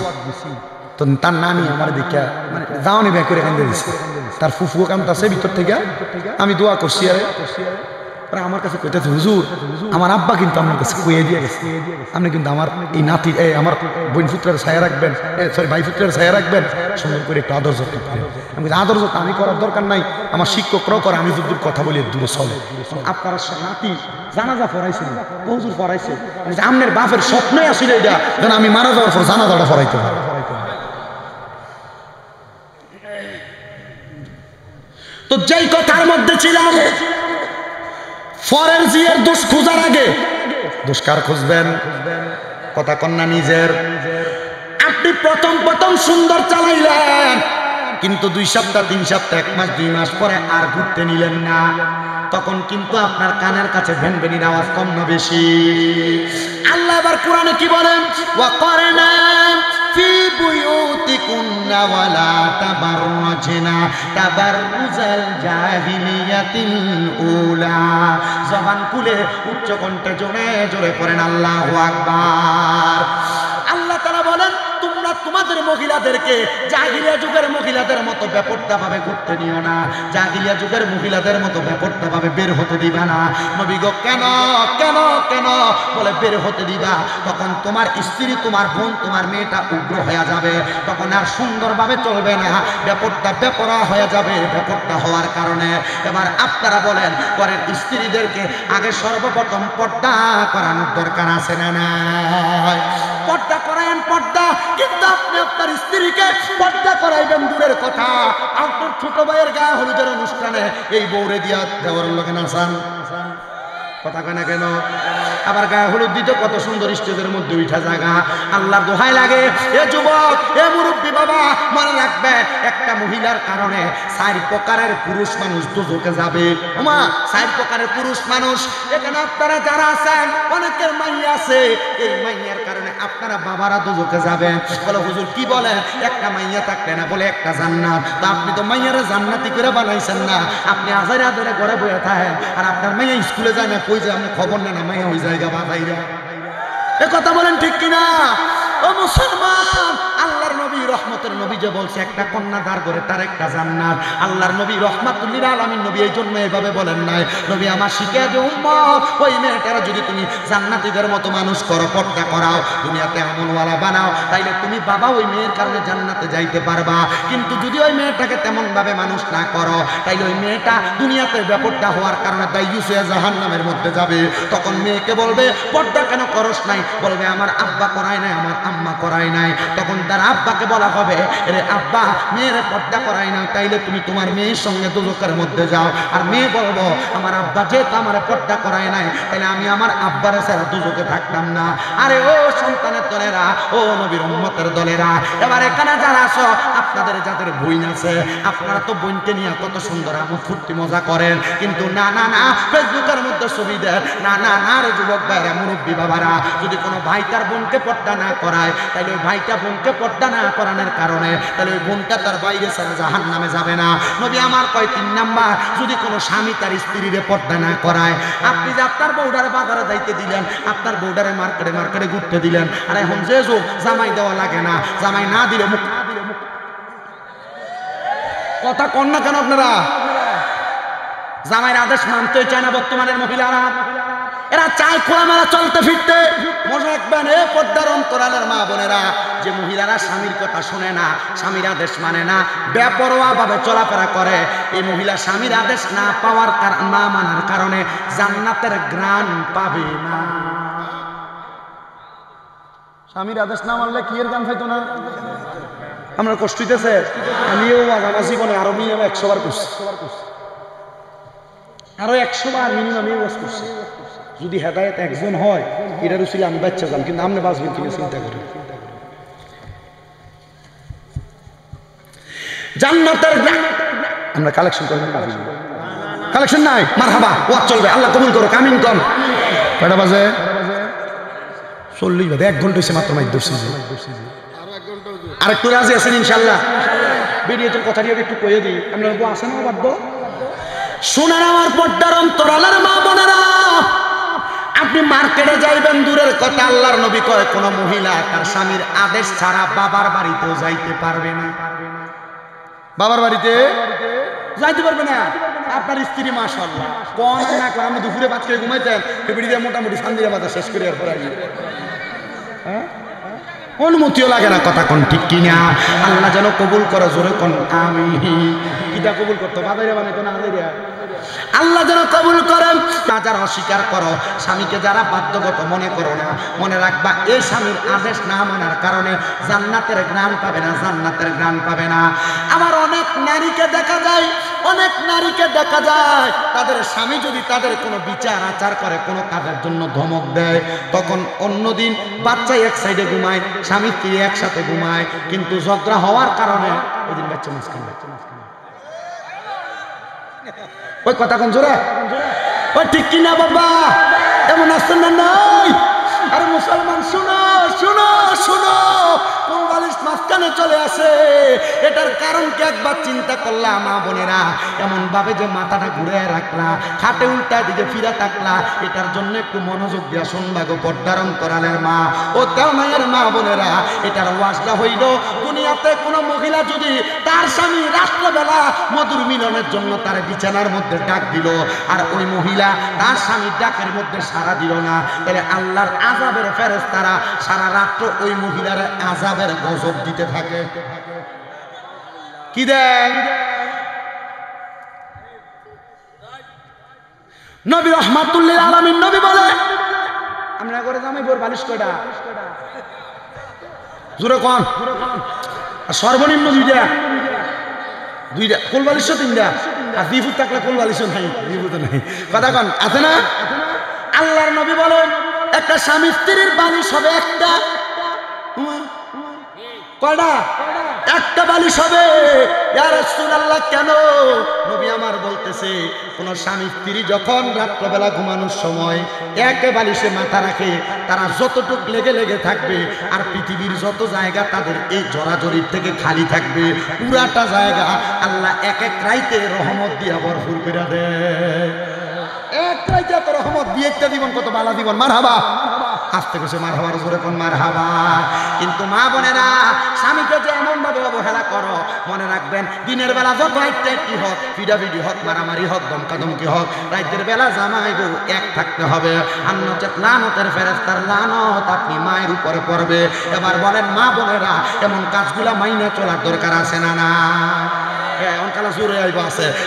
তো তার নানি আমার দিকে মানে যাওয়ানি ব্যাগ করে কান্দে দিচ্ছে, তার ফুফুও কান্দতেছে ভিতর থেকে, আমি দোয়া করছি। আরে আমার কাছে কইতেছে, হুজুর আমার আব্বা কিন্তু আপনার কাছে কইয়ে দিয়ে গেছে, আপনি কিন্তু আমার এই নাতি আমার বোন পুত্রের ছায়া রাখবেন, সরি ভাই পুত্রের ছায়া রাখবেন, সুন্দর করে একটু আদর যত্ন করেন। আমি আদর যত্ন আমি করার দরকার নাই, আমার শিক্ষকরাও করে, আমি যদি কথা বলি দূরে চলে। আপনার নাতি জানাজা পড়াইছিলেন, হুজুর পড়াইছে, আপনার বাপের স্বপ্নই আসলে এটা যেন আমি মারা যাওয়ার পর জানাজাটা পড়াইতে পারি। তো যেই কথার মধ্যে ছিলাম, ফরেনসিকের দোষ খোঁজার আগে দোষ কার খুঁজবেন? কথা কন্যা নিজের। আপনি প্রথম সুন্দর চালাইলেন, কিন্তু 2 সপ্তাহ 3 সপ্তাহ 1 মাস 2 মাস পরে আর ঘুরতে নিলেন না, তখন কিন্তু আপনার কানের কাছে ভ্যানভ্যানির আওয়াজ কম না বেশি? আল্লাহ আবার কোরআনে কি বলেন? ওয়াকারনা ফি বুয়ুতিকুন্না ওয়ালা তাবাররাজনা তাবাররুজাল জাহিলিয়াতিল উলা। জবান খুলে উচ্চ কণ্ঠে জোরে জোরে পড়েন আল্লাহু আকবার। আল্লাহ তাআলা বলেন, তোমরা তোমাদের মহিলাদেরকে জাহিলিয়া যুগের মহিলাদের মতো বেপরদা ভাবে ঘুরতে নিও না, জাহিলিয়া যুগের মহিলাদের মতো বেপরদা ভাবে বের হতে দিবা না। নবী গো কেন কেন কেন? বলে বের হতে দিবা, তখন তোমার স্ত্রী, তোমার বোন, তোমার মেয়েটা উগ্র হয়ে যাবে, তখন আর সুন্দরভাবে চলবে না, বেপরদা বেপরা হয়ে যাবে। বেপরদা হওয়ার কারণে এবার আপনারা বলেন, পরের স্ত্রীদেরকে আগে সর্বপ্রথম পর্দা করানোর দরকার আছে না নাই? পর্দা করায়েন পর্দা, কিন্তু আপনি আপনার স্ত্রীকে পর্দা করাইবেন দূরের কথা, আপনার ছোট ভাইয়ের গায়ে হলুদের অনুষ্ঠানে এই বউরে দিয়া দেওয়ার লোকে নাচান, কথা কয় না কেন? আবার গায়ে হলুদ দিতে কত সুন্দর স্টেজের মধ্যে উঠা জায়গা। আল্লাহর দোহাই লাগে, এ যুবক, এ মুরব্বী বাবা, মনে রাখবে একটা মহিলার কারণে 4 প্রকারের পুরুষ মানুষ দুজকে যাবে। ওমা 4 প্রকারের পুরুষ মানুষ, এখানে আপনারা যারা আছেন অনেকের মাইয়া আছে, এই মাইয়ার কারণে আপনারা বাবারা দুজকে যাবেন। বলে হুজুর কি বলে, একটা মাইয়া থাকলে না বলে একটা জান্নাত। তা আপনি তো মাইয়ারে জান্নাতি করে বানাইছেন না, আপনি আজারে আজারে ঘরে বসে থাকেন, আর আপনার মাইয়া স্কুলে যায় না, কই যে আপনি খবর নেন না মাইয়া ওই জায়গা বাধাইরা। এ কথা বলেন ঠিক কিনা? ও মুসলমান, আল্লাহর নবী রহমতের নবী যে বলছে একটা কন্যা দাঁড় করে তার একটা জান্নাত, আল্লাহর নবী রহমাতুল লিল আলামিন নবী এই জন্য এভাবে বলেন নাই, নবী আমার শিখিয়ে যে উম্মত, ওই মেয়েটারা যদি তুমি জান্নাতীদের মতো মানুষ করো, পর্দা করাও, দুনিয়াতে আমলওয়ালা বানাও, তাইলে তুমি বাবা ওই মেয়ের কারণে জান্নাতে যাইতে পারবা। কিন্তু যদি ওই মেয়েটাকে তেমন ভাবে মানুষ না করো, তাইলে ওই মেয়েটা দুনিয়াতে বেপর্দা হওয়ার কারণে দায়ুস হয়ে জাহান্নামের মধ্যে যাবে। তখন মেয়েকে বলবে পর্দা কেন করস নাই? বলবে আমার আব্বা করায় নাই, আমার আম্মা করায় নাই। তখন তার আব্বাকে বলা হবে, রে আব্বা মেয়েরে পর্দা করায় না, তাইলে তুমি তোমার মেয়ের সঙ্গে দুজকের মধ্যে যাও। আর মেয়ে বলবো আমার আব্বা যেহেতু আমার পর্দা করায় নাই, তাইলে আমি আমার আব্বার ছাড়া দুজকে থাকতাম না। আরে ও সন্তানের দলেরা, ও নবীর উম্মতের দলেরা, এবার এখানে যারা আছো, আপনাদের যাদের বোন আছে, আপনারা তো বোনকে নিয়ে কত সুন্দর আমোদ ফুর্তি মজা করেন, কিন্তু না না না ফেসবুকের মধ্যে ছবি দেন, না না না রে যুবক ভাইরা, মুরব্বী বাবারা, যদি কোনো ভাই তার বোনকে পর্দা না করায়, তাহলে ওই ভাইটা বোনকে পর্দা না করানোর কারণে তাহলে ওই বোনটা তার বাইরে ছাড়া জাহান্নামে যাবে না। নবী আমার কয় 3 নাম্বার, যদি কোনো স্বামী তার স্ত্রীরে পর্দা না করায়, আপনি যে আপনার বউডারে বাজারে যাইতে দিলেন, আপনার বউডারে মার্কেটে মার্কেটে ঘুরতে দিলেন, আর এখন যে যুগ জামাই দেওয়া লাগে না, জামাই না দিলে মুখ, কথা কন না কেন আপনারা? জামাইয়ের আদেশ মানতে চায় না বর্তমানের মহিলারা, এরা চায় খোলামেলা চলতে ফিরতে। মনে রাখবেন এ পর্দার অন্তরালের মা বোনেরা, যে মহিলারা স্বামীর কথা শুনে না, স্বামীর আদেশ মানে না, বেপরোয়া ভাবে চলাফেরা করে, এই মহিলা স্বামীর আদেশ না পাওয়ার না মানার কারণে জান্নাতের ঘ্রাণ পাবে না। স্বামীর আদেশ না মানলে কি এর গান খাইতো না? আমরা কষ্ট হইতেছে, আমিও আমার জীবনে আরো মিনিমাম 100 বার করছি, আরো 100 বার মিনিমাম করছি। যদি হেদায়েত একজন হয়, এটার উচিলে আমি বাচ্চা যান, কিন্তু আপনি বাঁচবেন কিনা চিন্তা করি। জান্নাতের আমরা কালেকশন করবেন, কালেকশন নাই, মারহাবা, ওয়াজ চলবে, আল্লাহ কবুল করো, কামিং কম। কয়টা বাজে? 40 বাজে, 1 ঘন্টা হয়েছে মাত্র, মাইক ধরছি। আরেকটু রাজি আছেন ইনশাল্লাহ? ভিডিওতে কথা দিয়ে একটু কয়ে দিই, আপনার বউ আসেন না বাধ্য। শোনেন আমার পর্দার অন্তরালের মা বোনেরা, আপনি মার্কেটে যাইবেন দূরের কথা, আল্লাহর নবী কয় কোন মহিলা তার স্বামীর আদেশ ছাড়া বাবার বাড়িতেও যাইতে পারবে না। বাবার বাড়িতে যাইতে পারবে না। আপনার স্ত্রী মাশাআল্লাহ কোন না কোন, আপনি দুপুরে ভাত খেয়ে ঘুমাইতেন, এবারে দিয়ে মোটামুটি শান্তির বাজার শেষ করে এরপর আইবেন, হ্যাঁ অনুমতিও লাগে না, কথা কোন ঠিক কিনা? আল্লাহ যেন কবুল করে, জোরে কোন আমিন। কিটা কবুল করতো, বাজারে বানাইতো না আলাইরা, আল্লাহ যেন কবুল করেন। যারা অস্বীকার করো, স্বামীকে যারা বাধ্যগত মনে করো না, মনে রাখবা এই স্বামীর আদেশ না মানার কারণে জান্নাতের ঘ্রাণ পাবে না, জান্নাতের ঘ্রাণ পাবে না। আবার অনেক নারীকে দেখা যায়, অনেক নারীকে দেখা যায় তাদের স্বামী যদি তাদের কোনো বিচার আচার করে, কোনো কাজের জন্য ধমক দেয়, তখন অন্যদিন বাচ্চা এক সাইডে ঘুমায়, স্বামী স্ত্রী একসাথে ঘুমায়, কিন্তু ঝগড়া হওয়ার কারণে ওই দিন বাচ্চা মাঝখানে, ওই কথা কোন জোরে, ওই ঠিক কিনা বাবা? এমন আসছেন না নাই? আরে মুসলমান শুনো শুনো শুনো, কোন বালিশ মাঝখানে চলে আসে, এটার কারণ কি একবার চিন্তা করলাম মা বোনেরা? এমন ভাবে যে মাথাটা ঘুরে রাখলা, খাটে উল্টা দিকে ফিরা থাকলা, এটার জন্য একটু মনোযোগ দিয়া শুনবা গো পর্দার অন্তরালের মা ও তার মায়ের মা বোনেরা। এটার ওয়াজটা হইল, দুনিয়াতে কোনো মহিলা যদি তার স্বামী রাত্রেবেলা মধুর মিলনের জন্য তার বিছানার মধ্যে ডাক দিল, আর ওই মহিলা তার স্বামীর ডাকের মধ্যে সাড়া দিল না, তাহলে আল্লাহর আযাবের ফেরেশতারা সারা রাত্র ওই মহিলার আযাবের গজব দিতে থাকে। কি দেন? নবী রাহমাতুল লিল আলামিন নবী বলে, আমরা করে জামাই বোর বালিশ কয়টা? জোরে কোন সর্বনিম্ন দুইটা কোল বালিশ তিনটা আর 2 ফুট থাকলে কোল বালিশ নাই 2 ফুট নাই কথা কোন আছে না আল্লাহর নবী বলেন একটা স্বামী স্ত্রীর বালিশ হবে একটা কয়টা একটা বালিশ হবে ইয়া রাসূলুল্লাহ কেন নবী আমার বলতেছে কোন স্বামী স্ত্রী যখন রাত্রিবেলা ঘুমানোর সময় এক বালিশে মাথা রাখে তারা যতটুক লেগে লেগে থাকবে আর পৃথিবীর যত জায়গা তাদের এই জড়াজড়ির থেকে খালি থাকবে পুরাটা জায়গা আল্লাহ এক এক রাইতে রহমত দিয়া ভরপুর করে দেয় এক রাইতে এত রহমত দিয়ে একটা জীবন কত বালা জীবন মারহাবা আস্তে করে মারহাবার জোরে কোন মারহাবা কিন্তু মা বোনেরা স্বামীকে যে এমন ভাবে অবহেলা করো মনে রাখবেন দিনের বেলা যত একটা কি হোক পিডাপিডি হোক মারামারি হোক ধমকাধমকি হোক রাতের বেলা জামাই বউ এক থাকতে হবে আন্নচেত লানতের ফেরেশতার লানত আপনি মায়ের উপরে পড়বে এবার বলেন মা বোনেরা এমন কাজগুলা মাইনে চলার দরকার আছে না না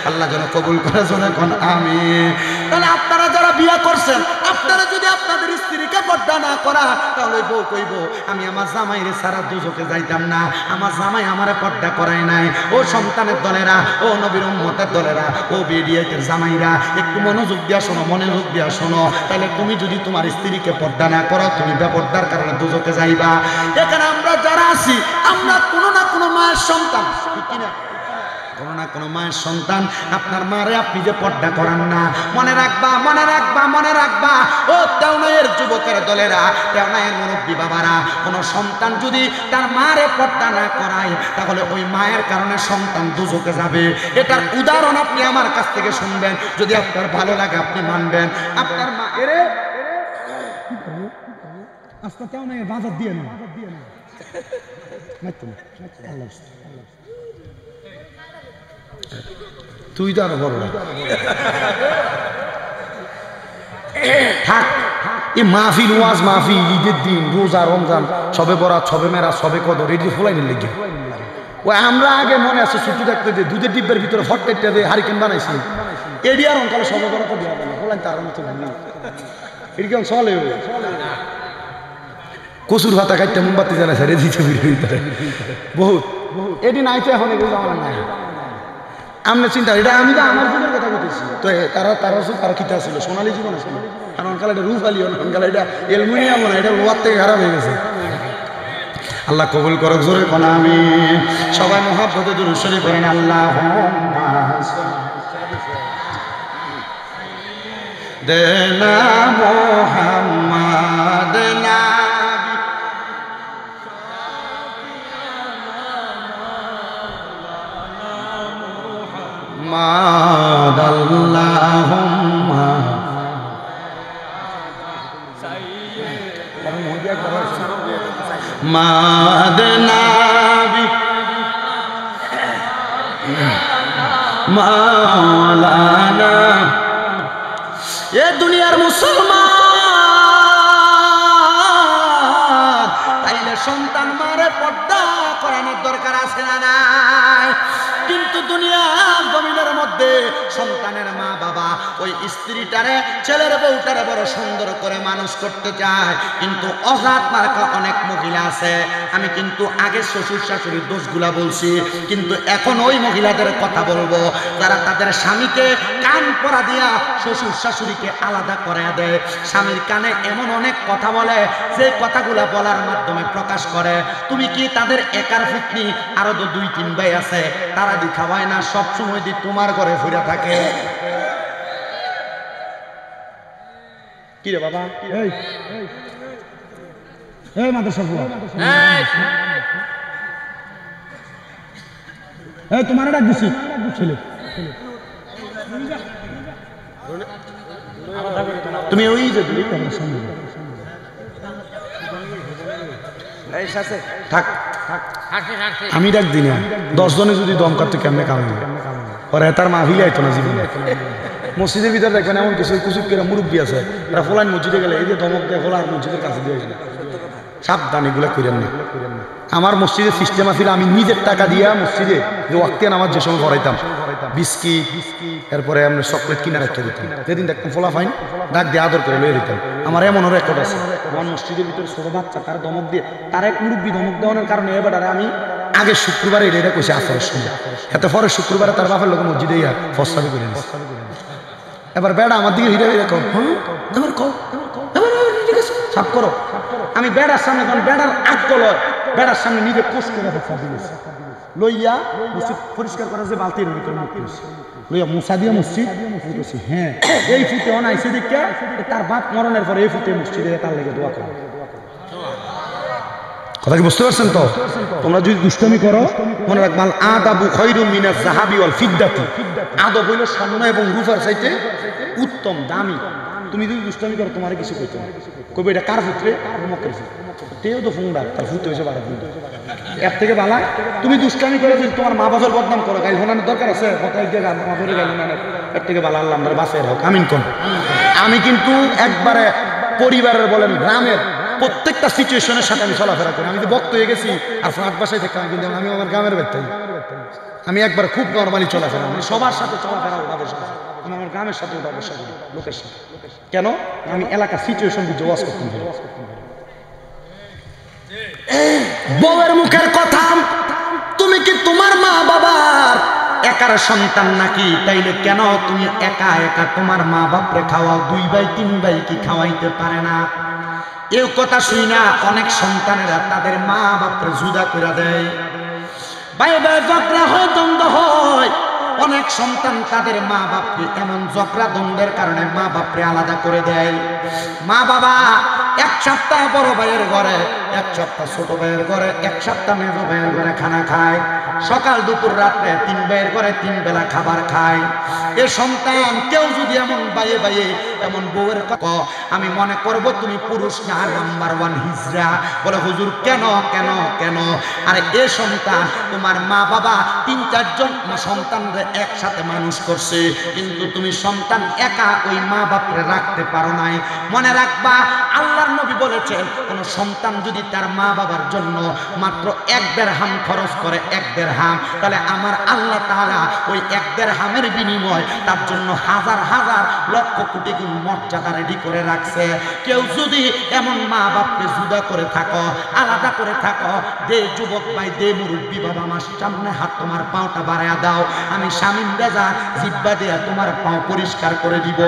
আল্লাহ যেন কবুল করে জোরে কোন আমিন তাহলে আপনারা যারা বিয়ে করছেন আপনারা যদি আপনাদের স্ত্রীকে পর্দা না করা তাহলে বউ কইব আমি আমার জামাইরে সারা দুজকে যাইতাম না আমার জামাই আমারে পর্দা করায় নাই ও সন্তানের দলেরা ও নবীর উম্মতের দলেরা ও বিডিএর জামাইরা একটু মনোযোগ দিয়া শোনো মনোযোগ দিয়া শোনো তাহলে তুমি যদি তোমার স্ত্রীকে পর্দা না করো তুমি বেপর্দার কারণে দুজকে যাইবা এখানে আমরা যারা আছি আমরা কোনো না কোনো মায়ের সন্তান ঠিক কিনা কোনো না কোনো মায়ের সন্তান আপনার মারে আপনি যে পর্দা করান না মনে রাখবা মনে রাখবা মনে রাখবা ও দেওনাইয়ের যুবকের দলেরা দেওনাইয়ের মুরব্বী বাবারা কোনো সন্তান যদি তার মারে পর্দা না করায় তাহলে ওই মায়ের কারণে সন্তান দুজকে যাবে এটার উদাহরণ আপনি আমার কাছ থেকে শুনবেন যদি আপনার ভালো লাগে আপনি মানবেন আপনার মা এরে আস্তে দেওনাইয়ের বাজার দিয়ে না তুই তো আরো বড় থাক এই মাহফিল ওয়াজ মাহফিল ঈদের দিন রোজা রমজান সবে বরাত সবে মেরাজ সবে কদর এটি ফোলাই নিলে ওই আমরা আগে মনে আছে ছুটি থাকতে যে দুধের ডিব্বের ভিতরে ফটকেটটা দিয়ে হারিকেন বানাইছি এটি আর অঙ্কালে সবে বরাত দেওয়া যাবে ফোলাই তার মতো এটি কেমন চলে কচুর ভাতা খাইতে মোমবাতি জ্বালাই স্যার দিতে বহুত এটি নাই তো এখন এগুলো আমার নাই আমরা চিন্তা এটা আমি তো আমার যুগের কথা বলতেছি তো তারা তারা কিতা ছিল সোনালী জীবন ছিল কারণ অনকালে এটা রুফ আলিও না অনকালে এটা এলুমিনিয়ামও না এটা লোহার থেকে খারাপ হয়ে গেছে আল্লাহ কবুল করক জোরে কোন আমিন সবাই মহব্বতে দুরূদ শরীফ পড়েন আল্লাহুম্মা দেনা মুহাম্মাদ আল্লাহুম্মা মাদনাবি মাওলানা এ দুনিয়ার মুসলমান তাইলে সন্তান মারে পর্দা করানোর দরকার আছে না নাই কিন্তু দুনিয়ার জমিনের মধ্যে সন্তানের মা বাবা ওই স্ত্রীটারে ছেলের বউটারে বড় সুন্দর করে মানুষ করতে চায় কিন্তু অজাত মার্কা অনেক মহিলা আছে আমি কিন্তু আগে শ্বশুর শাশুড়ির দোষগুলা বলছি কিন্তু এখন ওই মহিলাদের কথা বলবো যারা তাদের স্বামীকে কান পরা দিয়া শ্বশুর শাশুড়িকে আলাদা করে দেয় স্বামীর কানে এমন অনেক কথা বলে যে কথাগুলা বলার মাধ্যমে প্রকাশ করে তুমি কি তাদের একার ফিটনি আরো তো 2-3 ভাই আছে তারা দি খাওয়ায় না সব সময় দি তোমার ঘরে ফিরে থাকে কি রে বাবা এই এই মাদ্রাসা ফুয়া এই তোমার ডাক দিছি ছেলে তুমি ওই যে দিলি তোমার সামনে এই সাথে থাক আমি ডাক দিই না 10 জনে যদি দম কাটতে কেমনে কামবে ওরা তার মাহফিলে আইতো না জীবনে মসজিদের ভিতরে দেখবেন এমন কিছু কুচুক করে মুরব্বী আছে এরা ফলাইন মসজিদে গেলে এই যে দমক দেয় ফলার মসজিদের কাছে দিয়ে গেলে সাবধান এগুলো করেন না আমার মসজিদের সিস্টেম আছিল আমি নিজের টাকা দিয়া মসজিদে যে ওয়াক্তে নামাজ যে সময় পড়াইতাম বিস্কিট, এরপরে আমরা চকলেট কিনে রাখতে দিতাম। যেদিন দেখতাম ফোলা ফাইন ডাক দিয়ে আদর করে লয়ে দিতাম। আমার এমনও রেকর্ড আছে, আমার মসজিদের ভিতরে ছোট বাচ্চা তার ধমক দিয়ে, তার এক মুরব্বী ধমক দেওয়ানোর কারণে এবার আমি আগের শুক্রবারে এটা কইছি আসরের সময়, এত পরে শুক্রবারে তার বাপের লোক মসজিদে ইয়া ফসাবি করে দিচ্ছে। এবার বেড়া আমার দিকে হিরে হিরে কম, এবার কও সাফ করো। আমি বেড়ার সামনে, কারণ বেড়ার আগ লয়, বেড়ার সামনে নিজে কোষ করে দিয়েছে, লইয়া মসজিদ পরিষ্কার করা যে বালতির ভিতরে মুখ করেছে, লইয়া মুসা দিয়া মসজিদ ফুটেছি। হ্যাঁ, এই ফুটে অনাইছে দিকে তার বাপ মরণের পরে এই ফুটে মসজিদে তার লেগে দোয়া করে। কথা কি বুঝতে পারছেন? তো তোমরা যদি দুষ্টামি করো মনে রাখবাল আদাবু খায়রুম মিনাজ যাহাবি ওয়াল ফিদ্দাতি, আদব হইল স্বর্ণ এবং রূপার চাইতে উত্তম দামি। তুমি যদি দুষ্টামি করো তোমার কিছু কইতে না, কইবে এটা কার পুত্রে মক্কের তেও তো ফুংডা তার ফুট হয়েছে বাড়া ফুট, এর থেকে বালা তুমি দুষ্টামি করে যদি তোমার মা বাবার বদনাম করো, গাইল হোনানোর দরকার আছে, হকাই দিয়ে মা বাবার গাইল হোনানোর, এর থেকে বালা আল্লাহ আমরা বাঁচাই হোক। আমিন কোন। আমি কিন্তু একবারে পরিবারের বলেন গ্রামের প্রত্যেকটা সিচুয়েশনের সাথে আমি চলাফেরা করি। আমি তো বক্ত হয়ে গেছি আর ফ্ল্যাট বাসায় থাকতাম, কিন্তু আমি আমার গ্রামের ব্যক্তি, আমি একবার খুব নর্মালি চলাফেরা, আমি সবার সাথে চলাফেরা ওঠাবে সাথে, আমি আমার গ্রামের সাথে ওঠাবে সাথে লোকের সাথে। কেন? আমি এলাকার সিচুয়েশন বুঝে ওয়াজ করতাম। বউয়ের মুখের কথা, তুমি কি তোমার মা বাবার একার সন্তান নাকি? তাইলে কেন তুমি একা একা তোমার মা বাপরে খাওয়াও? 2 ভাই 3 ভাই কি খাওয়াইতে পারে না? এই কথা শুই না অনেক সন্তানেরা তাদের মা বাপরে জুদা করে দেয়, ভাই ভাই ঝগড়া হয়, দ্বন্দ্ব হয়। অনেক সন্তান তাদের মা বাপকে এমন ঝগড়া দ্বন্দ্বের কারণে মা বাপরে আলাদা করে দেয়। মা বাবা 1 সপ্তাহ বড় ভাইয়ের ঘরে, 1 সপ্তাহ ছোট ভাইয়ের ঘরে, 1 সপ্তাহ মেজ ভাইয়ের ঘরে খানা খায়, সকাল দুপুর রাত্রে 3 ভাইয়ের ঘরে 3 বেলা খাবার খায়। এ সন্তান কেউ যদি এমন বাইয়ে বাইয়ে এমন বউয়ের কথা, আমি মনে করব তুমি পুরুষ না নাম্বার 1 হিজড়া। বলে হুজুর কেন কেন কেন? আরে এ সন্তান তোমার মা বাবা 3-4 জন সন্তানরে একসাথে মানুষ করছে, কিন্তু তুমি সন্তান একা ওই মা বাপরে রাখতে পারো নাই। মনে রাখবা আল্লাহর নবী বলেছেন, কোন সন্তান যদি তার মা বাবার জন্য মাত্র 1 দিরহাম খরচ করে, 1 দিরহাম, তাহলে আমার আল্লাহ তাআলা ওই 1 দিরহামের বিনিময় তার জন্য হাজার হাজার লক্ষ কোটি গুণ মর্যাদা রেডি করে রাখছে। কেউ যদি এমন মা বাপকে জুদা করে থাকো, আলাদা করে থাকো, দে যুবক ভাই, দে মুরব্বী বাবা, আমার সামনে হাত, তোমার পাওটা বাড়ায়া দাও, আমি শামিম রাজা জিব্বা দিয়া তোমার পাও পরিষ্কার করে দিব।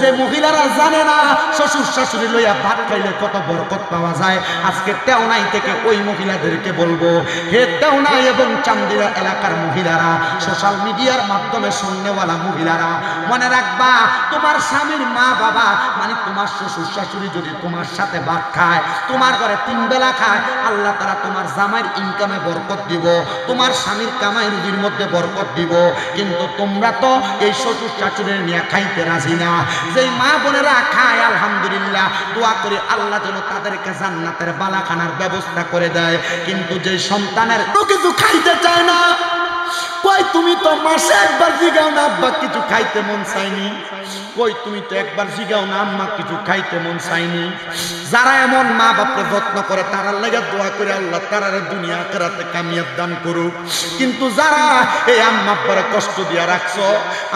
যে মহিলারা জানে না শ্বশুর শাশুড়ি লইয়া ভাত খাইলে কত বরকত পাওয়া যায়, আজকে তেওনাই থেকে ওই মহিলাদেরকে বলবো, হে তেওনাই এবং চান্দিরা এলাকার মহিলারা, সোশ্যাল মিডিয়ার মাধ্যমে শুননেওয়ালা মহিলারা, মনে রাখবা তোমার স্বামীর মা বাবা মানে তোমার শ্বশুর শাশুড়ি যদি তোমার সাথে ভাত খায়, তোমার ঘরে 3 বেলা খায়, আল্লাহ তাআলা তোমার জামাইয়ের ইনকামে বরকত দিব, তোমার স্বামীর কামাই রুজির মধ্যে বরকত দিব। কিন্তু তোমরা তো এই শ্বশুর শাশুড়ি নিয়ে খাইতে রাজি না। যেই মা বোনেরা খায় আলহামদুলিল্লাহ, দোয়া করি আল্লাহ যেন তাদেরকে জান্নাতের বালাখানার ব্যবস্থা করে দেয়। কিন্তু যে সন্তানের কিছু খাইতে চায় না, কই তুমি তো মাসে একবার জিগাও না আব্বা কিছু খাইতে মন চাইনি, কই তুমি তো একবার জিগাও না আম্মা কিছু খাইতে মন চাইনি। যারা এমন মা বাপরে যত্ন করে তারার লেগে দোয়া করে আল্লাহ তারারে দুনিয়া আখিরাতে কামিয়াব দান করুক। কিন্তু যারা এই আম্মা আব্বারে কষ্ট দিয়া রাখছো,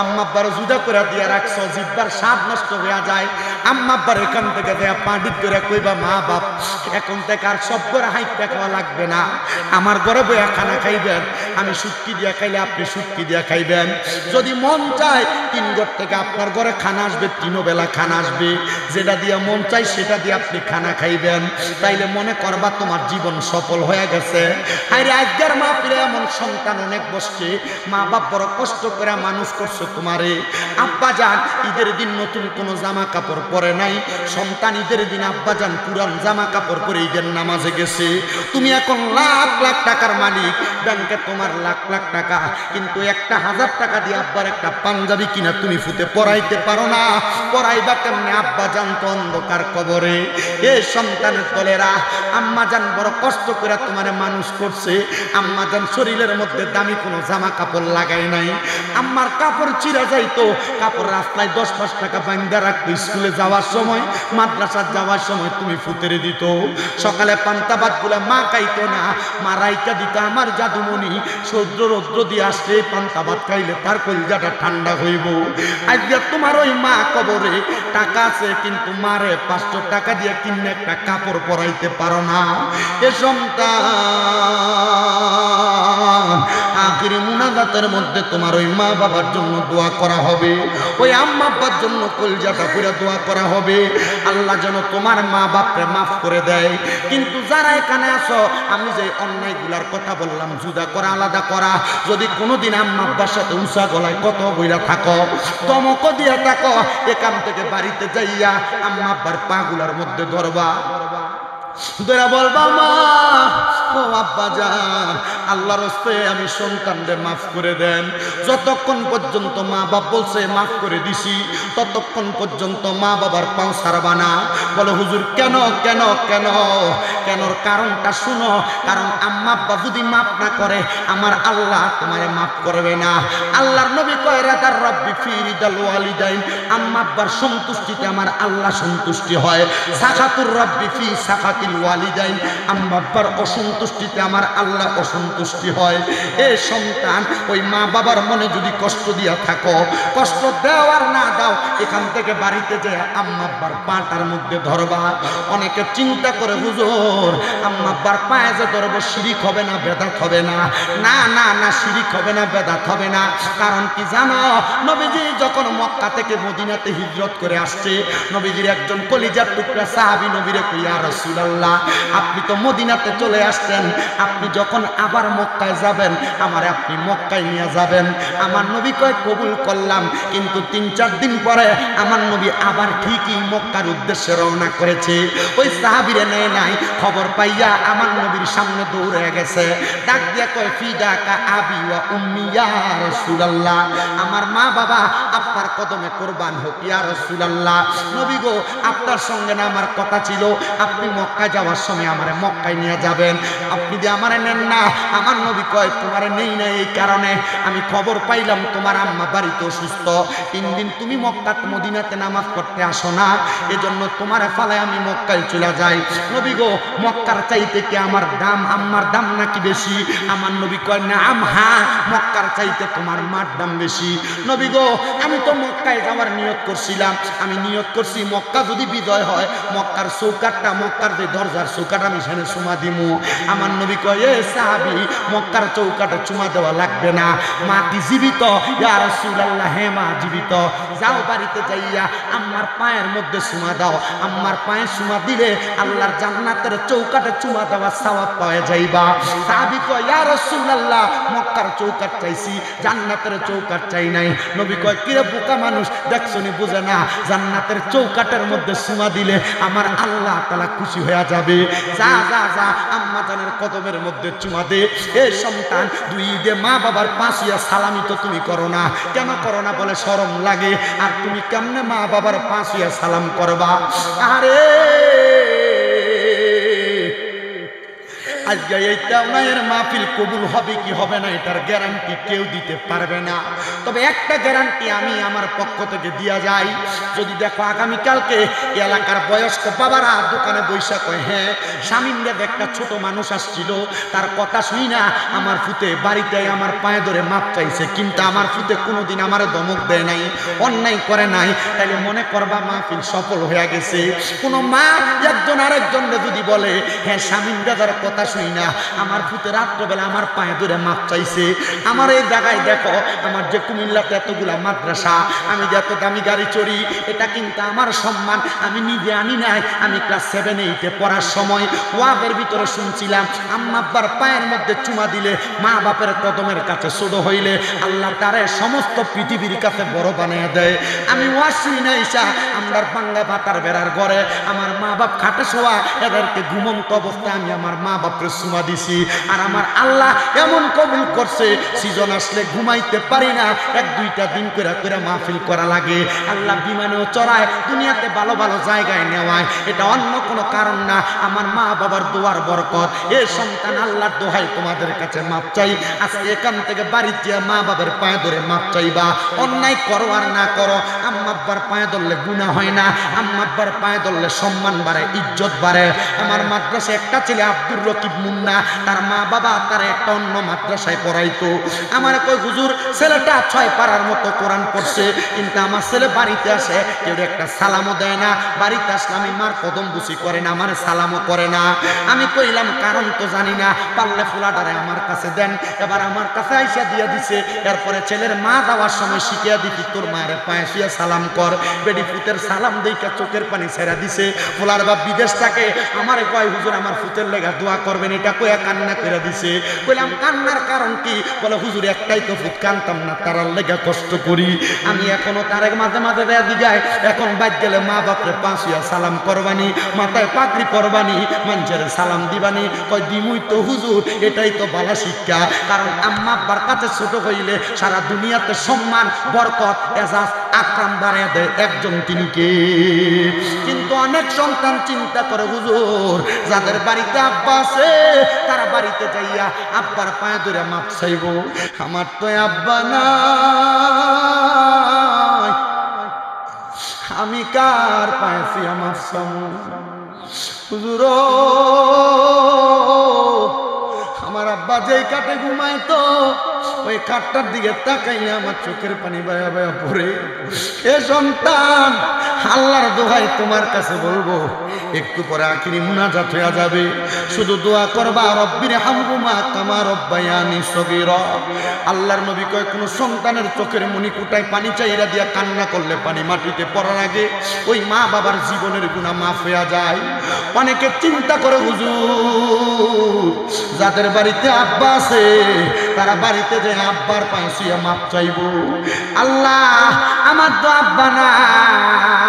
আম্মা আব্বারে জুদা করে দিয়া রাখছো, জিব্বার স্বাদ নষ্ট হয়ে যায়, আম্মা আব্বার এখান থেকে দেয়া পাঁডিত করে কইবা মা বাপ এখন থেকে আর সব করে হাইতে খাওয়া লাগবে না, আমার ঘরে বইয়া খানা খাইবেন, আমি শুটকি দিয়া খাইলে আপনি শুটকি দিয়া খাইবেন, যদি মন চায় 3 ঘর থেকে আপনার ঘরে খানা আসবে, 3 বেলা খানা আসবে, যেটা দিয়া মন চাই সেটা দিয়ে আপনি খানা খাইবেন, তাইলে মনে করবা তোমার জীবন সফল হয়ে গেছে। আরে আজকের মা ফিরে এমন সন্তান অনেক বসছে, মা বাপ বড় কষ্ট করে মানুষ করছে তোমারে, আব্বা যান ঈদের দিন নতুন কোনো জামা কাপড় পরে নাই, সন্তান ঈদের দিন আব্বা যান পুরান জামা কাপড় পরে ঈদের নামাজে গেছে, তুমি এখন লাখ লাখ টাকার মালিক, ব্যাংকে তোমার লাখ লাখ টাকা, কিন্তু 1000 টাকা দিয়ে আব্বার একটা পাঞ্জাবি কিনা তুমি ফুতে পরাইতে পারো না, পরাইবা কেমনে? আব্বা জান তো অন্ধকার কবরে। এই সন্তানের দলেরা আম্মা জান বড় কষ্ট করে তোমারে মানুষ করছে, আম্মা জান শরীরের মধ্যে দামি কোনো জামা কাপড় লাগাই নাই, আম্মার কাপড় চিরা যাইতো, কাপড় রাস্তায় 10-5 টাকা বান্ধা রাখতো, স্কুলে যাওয়ার সময় মাদ্রাসা যাওয়ার সময় তুমি ফুতেরে দিত, সকালে পান্তা ভাত গুলা মা খাইতো না, মা রাইকা দিত, আমার জাদুমণি সৌদ্র রৌদ্র দিয়ে আসলে পান্তা ভাত খাইলে তার কলিজাটা ঠান্ডা হইব। আজকে তোমার ওই মা কবরে, টাকা আছে কিন্তু মারে 500 টাকা দিয়ে কিনে একটা কাপড় পরাইতে পারো না। এ সন্তান, আখিরি মুনাজাতের মধ্যে তোমার ওই মা বাবার জন্য দোয়া করা হবে, ওই আম্মা আব্বার জন্য কলিজাটা পুরা দোয়া করা হবে, আল্লাহ যেন তোমার মা বাপকে মাফ করে দেয়। কিন্তু যারা এখানে আসো, আমি যে অন্যায়গুলার কথা বললাম, জুদা করা, আলাদা করা, যদি কোনোদিন আম্মা আব্বার সাথে উঁচা গলায় কত বইরা থাকো, তমক দিয়া থাকো, এখান থেকে বাড়িতে যাইয়া আম্মা আব্বার পাগুলার মধ্যে ধরবা, ধরা বলবা, মা ও আব্বা জান, আল্লাহর রাস্তে আমি সন্তানরে মাফ করে দেন। যতক্ষণ পর্যন্ত মা বাপ বলছে মাফ করে দিছি, ততক্ষণ পর্যন্ত মা বাবার পাও ছাড়বা না। বলে হুজুর কেন কেন কেন? কেনর কারণটা শুনো। কারণ আম্মা আব্বা যদি মাফ না করে, আমার আল্লাহ তোমারে মাফ করবে না। আল্লাহর নবী কয়, রাদার রব্বি ফি রিদাল ওয়ালিদাইন, আম্মা আব্বার সন্তুষ্টিতে আমার আল্লাহ সন্তুষ্টি হয়। সাখাতুর রব্বি ফি সাখাতিল ওয়ালিদাইন, আম্মা আব্বার অসন্তুষ্টিতে আমার আল্লাহ অসন্তুষ্টি হয়। এ সন্তান, ওই মা বাবার মনে যদি কষ্ট দিয়া থাকো, কষ্ট দাও আর না দাও, এখান থেকে বাড়িতে যে আম্মা আব্বার পাটার মধ্যে ধরবা। অনেকে চিন্তা করে, হুজুর আম্মা আব্বার পায়ে যে ধরবো শিরিক হবে না, বেদাত হবে না? না না না, শিরিক হবে না, বেদাত হবে না। কারণ কি জানো, নবীজি যখন মক্কা থেকে মদিনাতে হিজরত করে আসছে, নবীজির একজন কলিজার টুকরা সাহাবী নবীরে কই, ইয়া রাসূলুল্লাহ, আপনি তো মদিনাতে চলে আসছেন, আপনি যখন আবার মক্কায় যাবেন, আমারে আপনি মক্কায় নিয়ে যাবেন। আমার নবী কয়, কবুল করলাম। কিন্তু 3-4 দিন পরে আমার নবী আবার ঠিকই মক্কার উদ্দেশ্যে রওনা করেছে। ওই সাহাবীরে নেয় নাই, খবর পাইয়া আমার নবীর সামনে দৌড়ে গেছে, ডাক দিয়া কয়, ফিদাকা আবি ওয়া উম্মি ইয়া রাসূলুল্লাহ, আমার মা বাবা আপনার কদমে কুরবান হোক ইয়া রাসূলুল্লাহ। নবী গো, আপনার সঙ্গে না আমার কথা ছিল, আপনি মক্কায় যাওয়ার সময় আমারে মক্কায় নিয়ে যাবেন, আপনি যে আমারে নেন না। আমার নবী কয়, তোমারে নেই না এই কারণে, আমি খবর পাইলাম তোমার আম্মা বাড়িতে অসুস্থ, 3 দিন তুমি মক্কা মদিনাতে নামাজ পড়তে আসো না, এজন্য তোমারে ফালায় আমি মক্কায় চলে যাই। নবী গো, মক্কার চাইতে কি আমার দাম, আম্মার দাম নাকি বেশি? আমার নবী কয়, না হ্যাঁ, মক্কার চাইতে তোমার মার দাম বেশি। নবী গো, আমি তো মক্কায় যাওয়ার নিয়ত করছিলাম, আমি নিয়ত করছি মক্কা যদি বিজয় হয়, মক্কার চৌকাটটা, মক্কার যে দরজার চৌকাট, আমি সেখানে চুমা দিমু। আমার নবী কয়, এ সাহাবী, মক্কার চৌকাটে চুমা দেওয়া লাগবে না, মা কি জীবিত? ইয়া রাসূলুল্লাহ, হ্যাঁ মা জীবিত। যাও বাড়িতে যাইয়া আম্মার পায়ের মধ্যে চুমা দাও, আম্মার পায়ে চুমা দিলে আল্লাহর জান্নাতের চৌকাটে চুমা দেওয়া সওয়াব পাওয়া যাইবা। সাহাবী কয়, ইয়া রাসূলুল্লাহ, মক্কার চৌকাট চাইছি, জান্নাতের চৌকাট চাই নাই। নবী কয়, কিরে বোকা মানুষ, দেখছনি বুঝে না, জান্নাতের চৌকাটের মধ্যে চুমা দিলে আমার আল্লাহ তাআলা খুশি হয়ে যাবে। যা যা যা, আম্মা জানের কদমের মধ্যে চুমা দে। এ সন্তান, 2 ঈদে মা বাবার পাশিয়া সালামি তো তুমি করো না, কেন করো না? বলে শরম লাগে। আর তুমি কেমনে মা বাবার পাশিয়া সালাম করবা? আরে আজকে এই তেওনায়ের মাহফিল কবুল হবে কি হবে না, এটার গ্যারান্টি কেউ দিতে পারবে না। তবে একটা গ্যারান্টি আমি আমার পক্ষ থেকে দিয়া যাই, যদি দেখো আগামীকালকে এলাকার বয়স্ক বাবারা দোকানে বৈশা কয়, হ্যাঁ শামীমরে একটা ছোট মানুষ আসছিল, তার কথা শুই না আমার ফুতে বাড়িতে আমার পায়ে ধরে মাপ চাইছে, কিন্তু আমার ফুতে কোনোদিন আমার ধমক দেয় নাই, অন্যায় করে নাই, তাইলে মনে করবা মাহফিল সফল হয়ে গেছে। কোনো মা একজন আরেকজনকে যদি বলে, হ্যাঁ শামীম দাদার কথা শুই না আমার ফুতে রাত্রবেলা আমার পায়ে ধরে মাপ চাইছে, আমার এই জায়গায় দেখো, আমার যে কুমিল্লাতে এতগুলা মাদ্রাসা, আমি যে এত দামি গাড়ি চড়ি, এটা কিন্তু আমার সম্মান, আমি নিজে আনি নাই। আমি ক্লাস 7-8-এ পড়ার সময় ওয়াদের ভিতরে শুনছিলাম, আম্মা আব্বার পায়ের মধ্যে চুমা দিলে, মা বাপের কদমের কাছে ছোট হইলে আল্লাহ তারে সমস্ত পৃথিবীর কাছে বড় বানিয়ে দেয়। আমি ওয়াজ শুনি না ঈশা, আমার বাংলা ভাতার বেড়ার ঘরে আমার মা বাপ খাটে শোয়া, এদেরকে ঘুমন্ত অবস্থায় আমি আমার মা বাপের চুমা দিছি, আর আমার আল্লাহ এমন কবুল করছে, সিজন আসলে ঘুমাইতে পারি না, 1-2টা দিন করে মাহফিল করা লাগে। আল্লাহ বিমানেও চড়ায়, দুনিয়াতে ভালো ভালো জায়গায় নেওয়ায়, এটা অন্য কোনো কারণ না, আমার মা বাবার দোয়ার বরকত। এ সন্তান, আল্লাহর দোহাই তোমাদের কাছে মাপ চাই, আজকে এখান থেকে বাড়িতে মা বাবার পায়ে ধরে মাপ চাইবা, অন্যায় করো আর না করো, আম্মা আব্বার পায়ে ধরলে গুনাহ হয় না, আম্মা আব্বার পায়ে ধরলে সম্মান বাড়ে, ইজ্জত বাড়ে। আমার মাদ্রাসায় একটা ছেলে আব্দুর রকিব মুন্না, তার মা বাবা তার একটা অন্য মাদ্রাসায় পড়াইতো। আমার কই হুজুর ছেলেটা 6 পারার মতো কোরআন পড়ছে, কিন্তু আমার ছেলে বাড়িতে আসে কেউ একটা সালামও দেয় না, বাড়িতে আসলে আমি মার কদম বুঝি করে না, আমার সালামও করে না। আমি কইলাম কারণ তো জানি না, পারলে ফুলাটারে আমার কাছে দেন। এবার আমার কাছে আইসা দিয়া দিছে। এরপরে ছেলের মা যাওয়ার সময় শিখিয়া দিতি, তোর মারে পায়ে শুয়ে সালাম কর। বেডি ফুতের সালাম দেইকা চোখের পানি ছেড়া দিছে। ফুলার বাপ বিদেশ থাকে, আমারে কয় হুজুর আমার ফুতের লেগা দোয়া করবেন, এটা কইয়া কান্না করে দিছে। কইলাম কান্নার কারণ কি? বলে হুজুর একটাই তো ফুত, কানতাম না, তারার লেগা কষ্ট করি। আমি এখনো তারেক মাঝে মাঝে দেয়া দিগায়, এখন বাইক গেলে মা বাপরে পাঁচিয়া সালাম করবানি, মাথায় পাগড়ি করবানি, মানুষের সালাম দিবানি। কয় দিমুই তো হুজুর, এটাই তো ভালো শিক্ষা। কারণ আম্মা আব্বার কাছে ছোট হইলে সারা দুনিয়াতে সম্মান, বরকত, এজাজ, আকরাম বাড়িয়ে দেয় একজন, তিনি কে? কিন্তু অনেক সন্তান চিন্তা করে হুজুর যাদের বাড়িতে আব্বা আছে তারা বাড়িতে যাইয়া আব্বার পায়ে ধরে মাপ চাইব। আমার তো আব্বা নাই, আমি কার পায়ে শুয়ে মাপ চাইব? হুজুর আমার আব্বা যেই কাটে ঘুমাইতো, ওই কাঠটার দিকে তাকাইলে আমার চোখের পানি বায়া বায়া পড়ে। এ সন্তান, আল্লাহর দোহাই তোমার কাছে বলবো, একটু পরে আখিরি মুনাজাত হয়ে যাবে, শুধু দোয়া করবা রব্বির হামহুমা কামা রব্বায়ানি সগীরা। আল্লাহর নবী কয় কোন সন্তানের চোখের মনি কুটায় পানি চাইরা দিয়া কান্না করলে পানি মাটিতে পড়ার আগে ওই মা বাবার জীবনের গুনাহ মাফ হয়ে যায়। অনেকে চিন্তা করে হুজুর যাদের বাড়িতে আব্বা আছে তারা বাড়িতে যে আব্বার পায়ে শুয়ে মাপ চাইব। আল্লাহ আমার তো আব্বা নাই,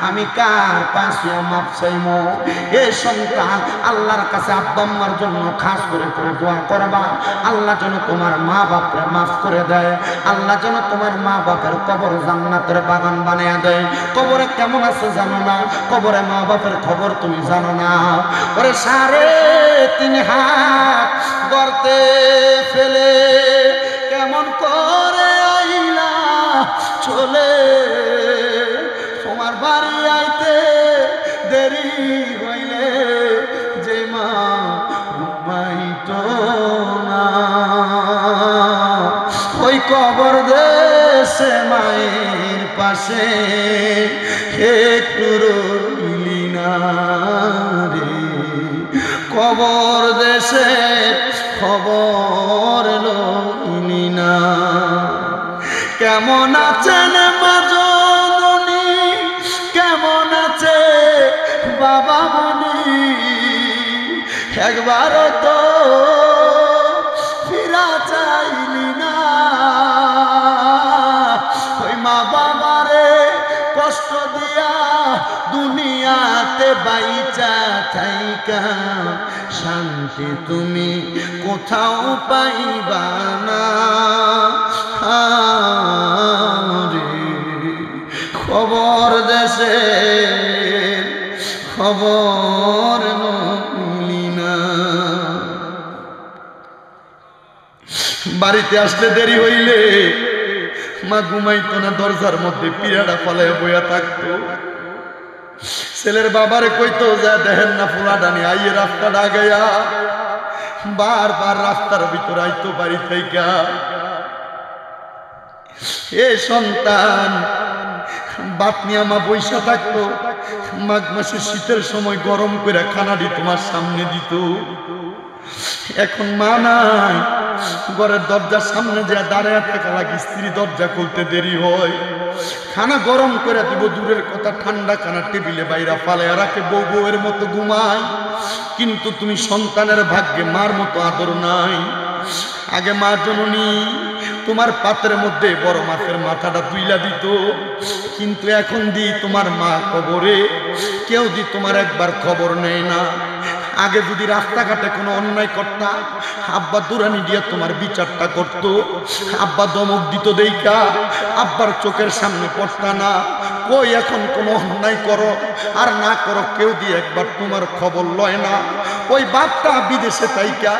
আমি কার পায়ে শুয়ে মাপ চাইব? এ সন্তান আল্লাহর কাছে আব্বা আম্মার জন্য খাস করে করে দোয়া করবা, আল্লাহ যেন তোমার মা বাপরে মাফ করে দেয়, আল্লাহ যেন তোমার মা বাপের কবর জান্নাতের বাগান বানিয়ে দেয়। কবরে কেমন আছে জানো না, কবরে মা বাপের খবর তুমি জানো না। ওরে 3.5 হাত গর্তে ফেলে কেমন করে আইলা চলে, তোমার বাড়ি আইতে দেরি হইলে যে মা ঘুমাইতো না, ওই কবর দেশে মায়ের পাশে একটু রইলি না রে, কবর দেশে খবর লইলি না। কেমন আছেন মা জননী, কেমন আছে বাবা মনি, একবার তো ফিরা চাইলি না, ওই মা বাবারে কষ্ট দিয়া দুনিয়াতে বাইচা থাইকা শান্তি তুমি কোথাও পাইবা না রে, খবর দেশে খবর লইলি না। বাড়িতে আসলে দেরি হইলে মা ঘুমাইতো না, দরজার মধ্যে পিড়াটা ফলায় বইয়া থাকতো। ছেলের বাবারে কইতো যা দেখেন না ফুলাডানি আইয়ে রাস্তাটা আগাইয়া, বারবার রাস্তার ভিতর আইতো বাড়ি থেকে। এ সন্তান, বাতনি আমা বৈশা থাকতো, মাঘ মাসে শীতের সময় গরম করে খানাটি তোমার সামনে দিত। এখন মা নাই, ঘরের দরজার সামনে যা দাঁড়ায় থাকা লাগে, স্ত্রী দরজা খুলতে দেরি হয়, খানা গরম করে দিব দূরের কথা, ঠান্ডা খানা টেবিলে বাইরা ফালাইয়া রাখে, বউ বউয়ের মতো ঘুমায়। কিন্তু তুমি সন্তানের ভাগ্যে মার মতো আদর নাই। আগে মা জননী তোমার পাত্রের মধ্যে বড় মাছের মাথাটা তুইলা দিত, কিন্তু এখন দি তোমার মা কবরে, কেউ দি তোমার একবার খবর নেয় না। আগে যদি রাস্তাঘাটে কোনো অন্যায় করতা, আব্বা দুরানি দিয়ে তোমার বিচারটা করত, আব্বা দমক দিত দেইকা আব্বার চোখের সামনে পড়তা না। কই এখন কোনো অন্যায় করো আর না করো, কেউ দিয়ে একবার তোমার খবর লয় না। ওই বাপটা বিদেশে থাইকা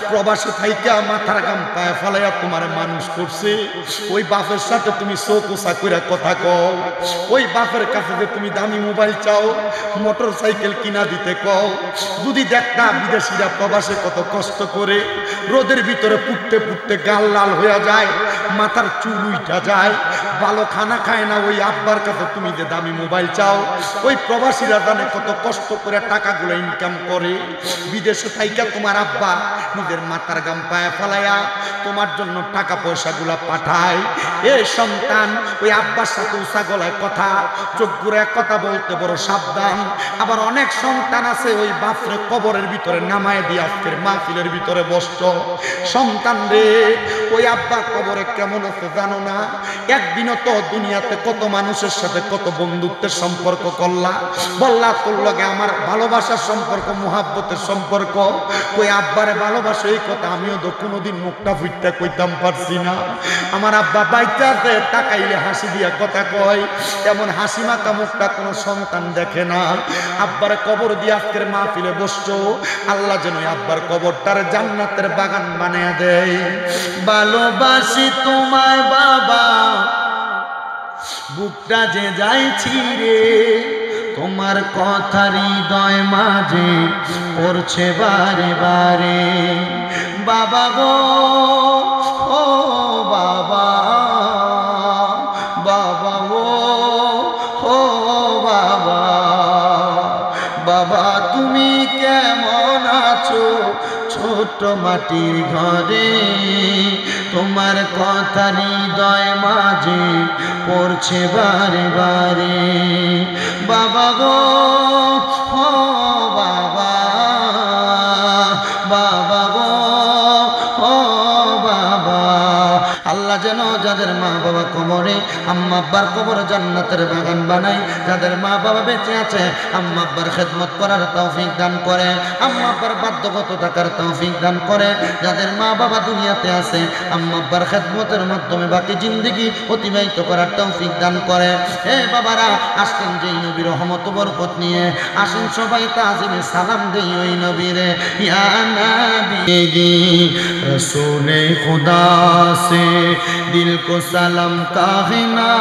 প্রবাসে থাইকা মাথার গাম পায়ে ফেলাইয়া তোমার মানুষ করছে, ওই বাপের সাথে তুমি চৌকোসা করে কথা কও, ওই বাপের কাছে যে তুমি দামি মোবাইল চাও, মোটর সাইকেল কিনা দিতে কও, যদি দেখতা বিদেশিরা প্রবাসে কত কষ্ট করে রোদের ভিতরে পুড়তে পুড়তে গাল লাল হয়ে যায়, মাথার চুল উইঠা যায়, ভালো খানা খায় না, ওই আব্বার কাছে তুমি যে দামি মোবাইল চাও, ওই প্রবাসীরা জানে কত কষ্ট করে টাকাগুলো ইনকাম করে, বিদেশে থাইকা তোমার আব্বা নিজের মাথার গাম পায়ে ফেলাইয়া তোমার জন্য টাকা পয়সাগুলা পাঠায়। এই সন্তান ওই আব্বার সাথে উঁচা গলায় কথা, চোখ ঘুরে কথা বলতে বড় সাবধান। আবার অনেক সন্তান আছে ওই বাপরে কবরের ভিতরে নামায় দিয়ে আজকের মাহফিলের ভিতরে বসত। সন্তান রে, ওই আব্বা কবরে কেমন আছে জানো না? একদিনও তো দুনিয়াতে কত মানুষের সাথে কত বন্ধুত্বের সম্পর্ক করলা, বললা তোর লগে আমার ভালোবাসার সম্পর্ক, মুহাব্বতের সম্পর্ক, ওই আব্বারে ভালোবাসা, এই কথা আমিও তো কোনোদিন মুখটা ফুটটা কইতাম পারছি না। আমার আব্বা বাইচাতে তাকাইলে হাসি দিয়া কথা কয়, এমন হাসি মাখা মুখটা কোনো সন্তান দেখে না। আব্বার কবর দিয়ে আজকের মাহফিলে বসছো, আল্লাহ যেন আব্বার কবরটার জান্নাতের বাগান বানিয়ে দেয়। ভালোবাসি তোমায় বাবা, বুকটা যে যাইছি রে, তোমার কথা হৃদয় মাঝে পড়ছে বারে বারে। বাবা গো, ও বাবা, বাবা গো, ও বাবা, বাবা তুমি কেমন আছো ছোট মাটির ঘরে, তোমার কথা হৃদয় মাঝে পড়ছে বারে বারে। বাবা গো, ও বাবা, বাবা গো, ও বাবা। আল্লাহ যেন যাদের মা বাবা কবরে, আম্মা আব্বার কবরে জান্নাতের বাগান বানাই। যাদের মা বাবা বেঁচে আছে, আম্মা আব্বার খেদমত করার তৌফিক দান করে, আম্মা আব্বার বাধ্যগত থাকার তৌফিক দান করে। যাদের মা বাবা দুনিয়াতে আছে, আম্মা আব্বার খেদমতের মাধ্যমে বাকি জিন্দেগি অতিবাহিত করার তৌফিক দান করে। এ বাবারা, আসেন যেই নবীর রহমত বরকত নিয়ে, আসেন সবাই তাজিমে সালাম দেই ওই নবীরে। ইয়া নবী রসূলে খুদা से दिल को सलाम कहना,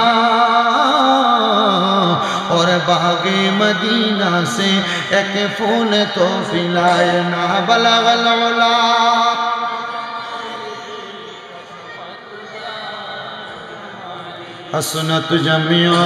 और बागे मदीना से एक फूल तो फिलाना। बलगल उला हसनत जमिया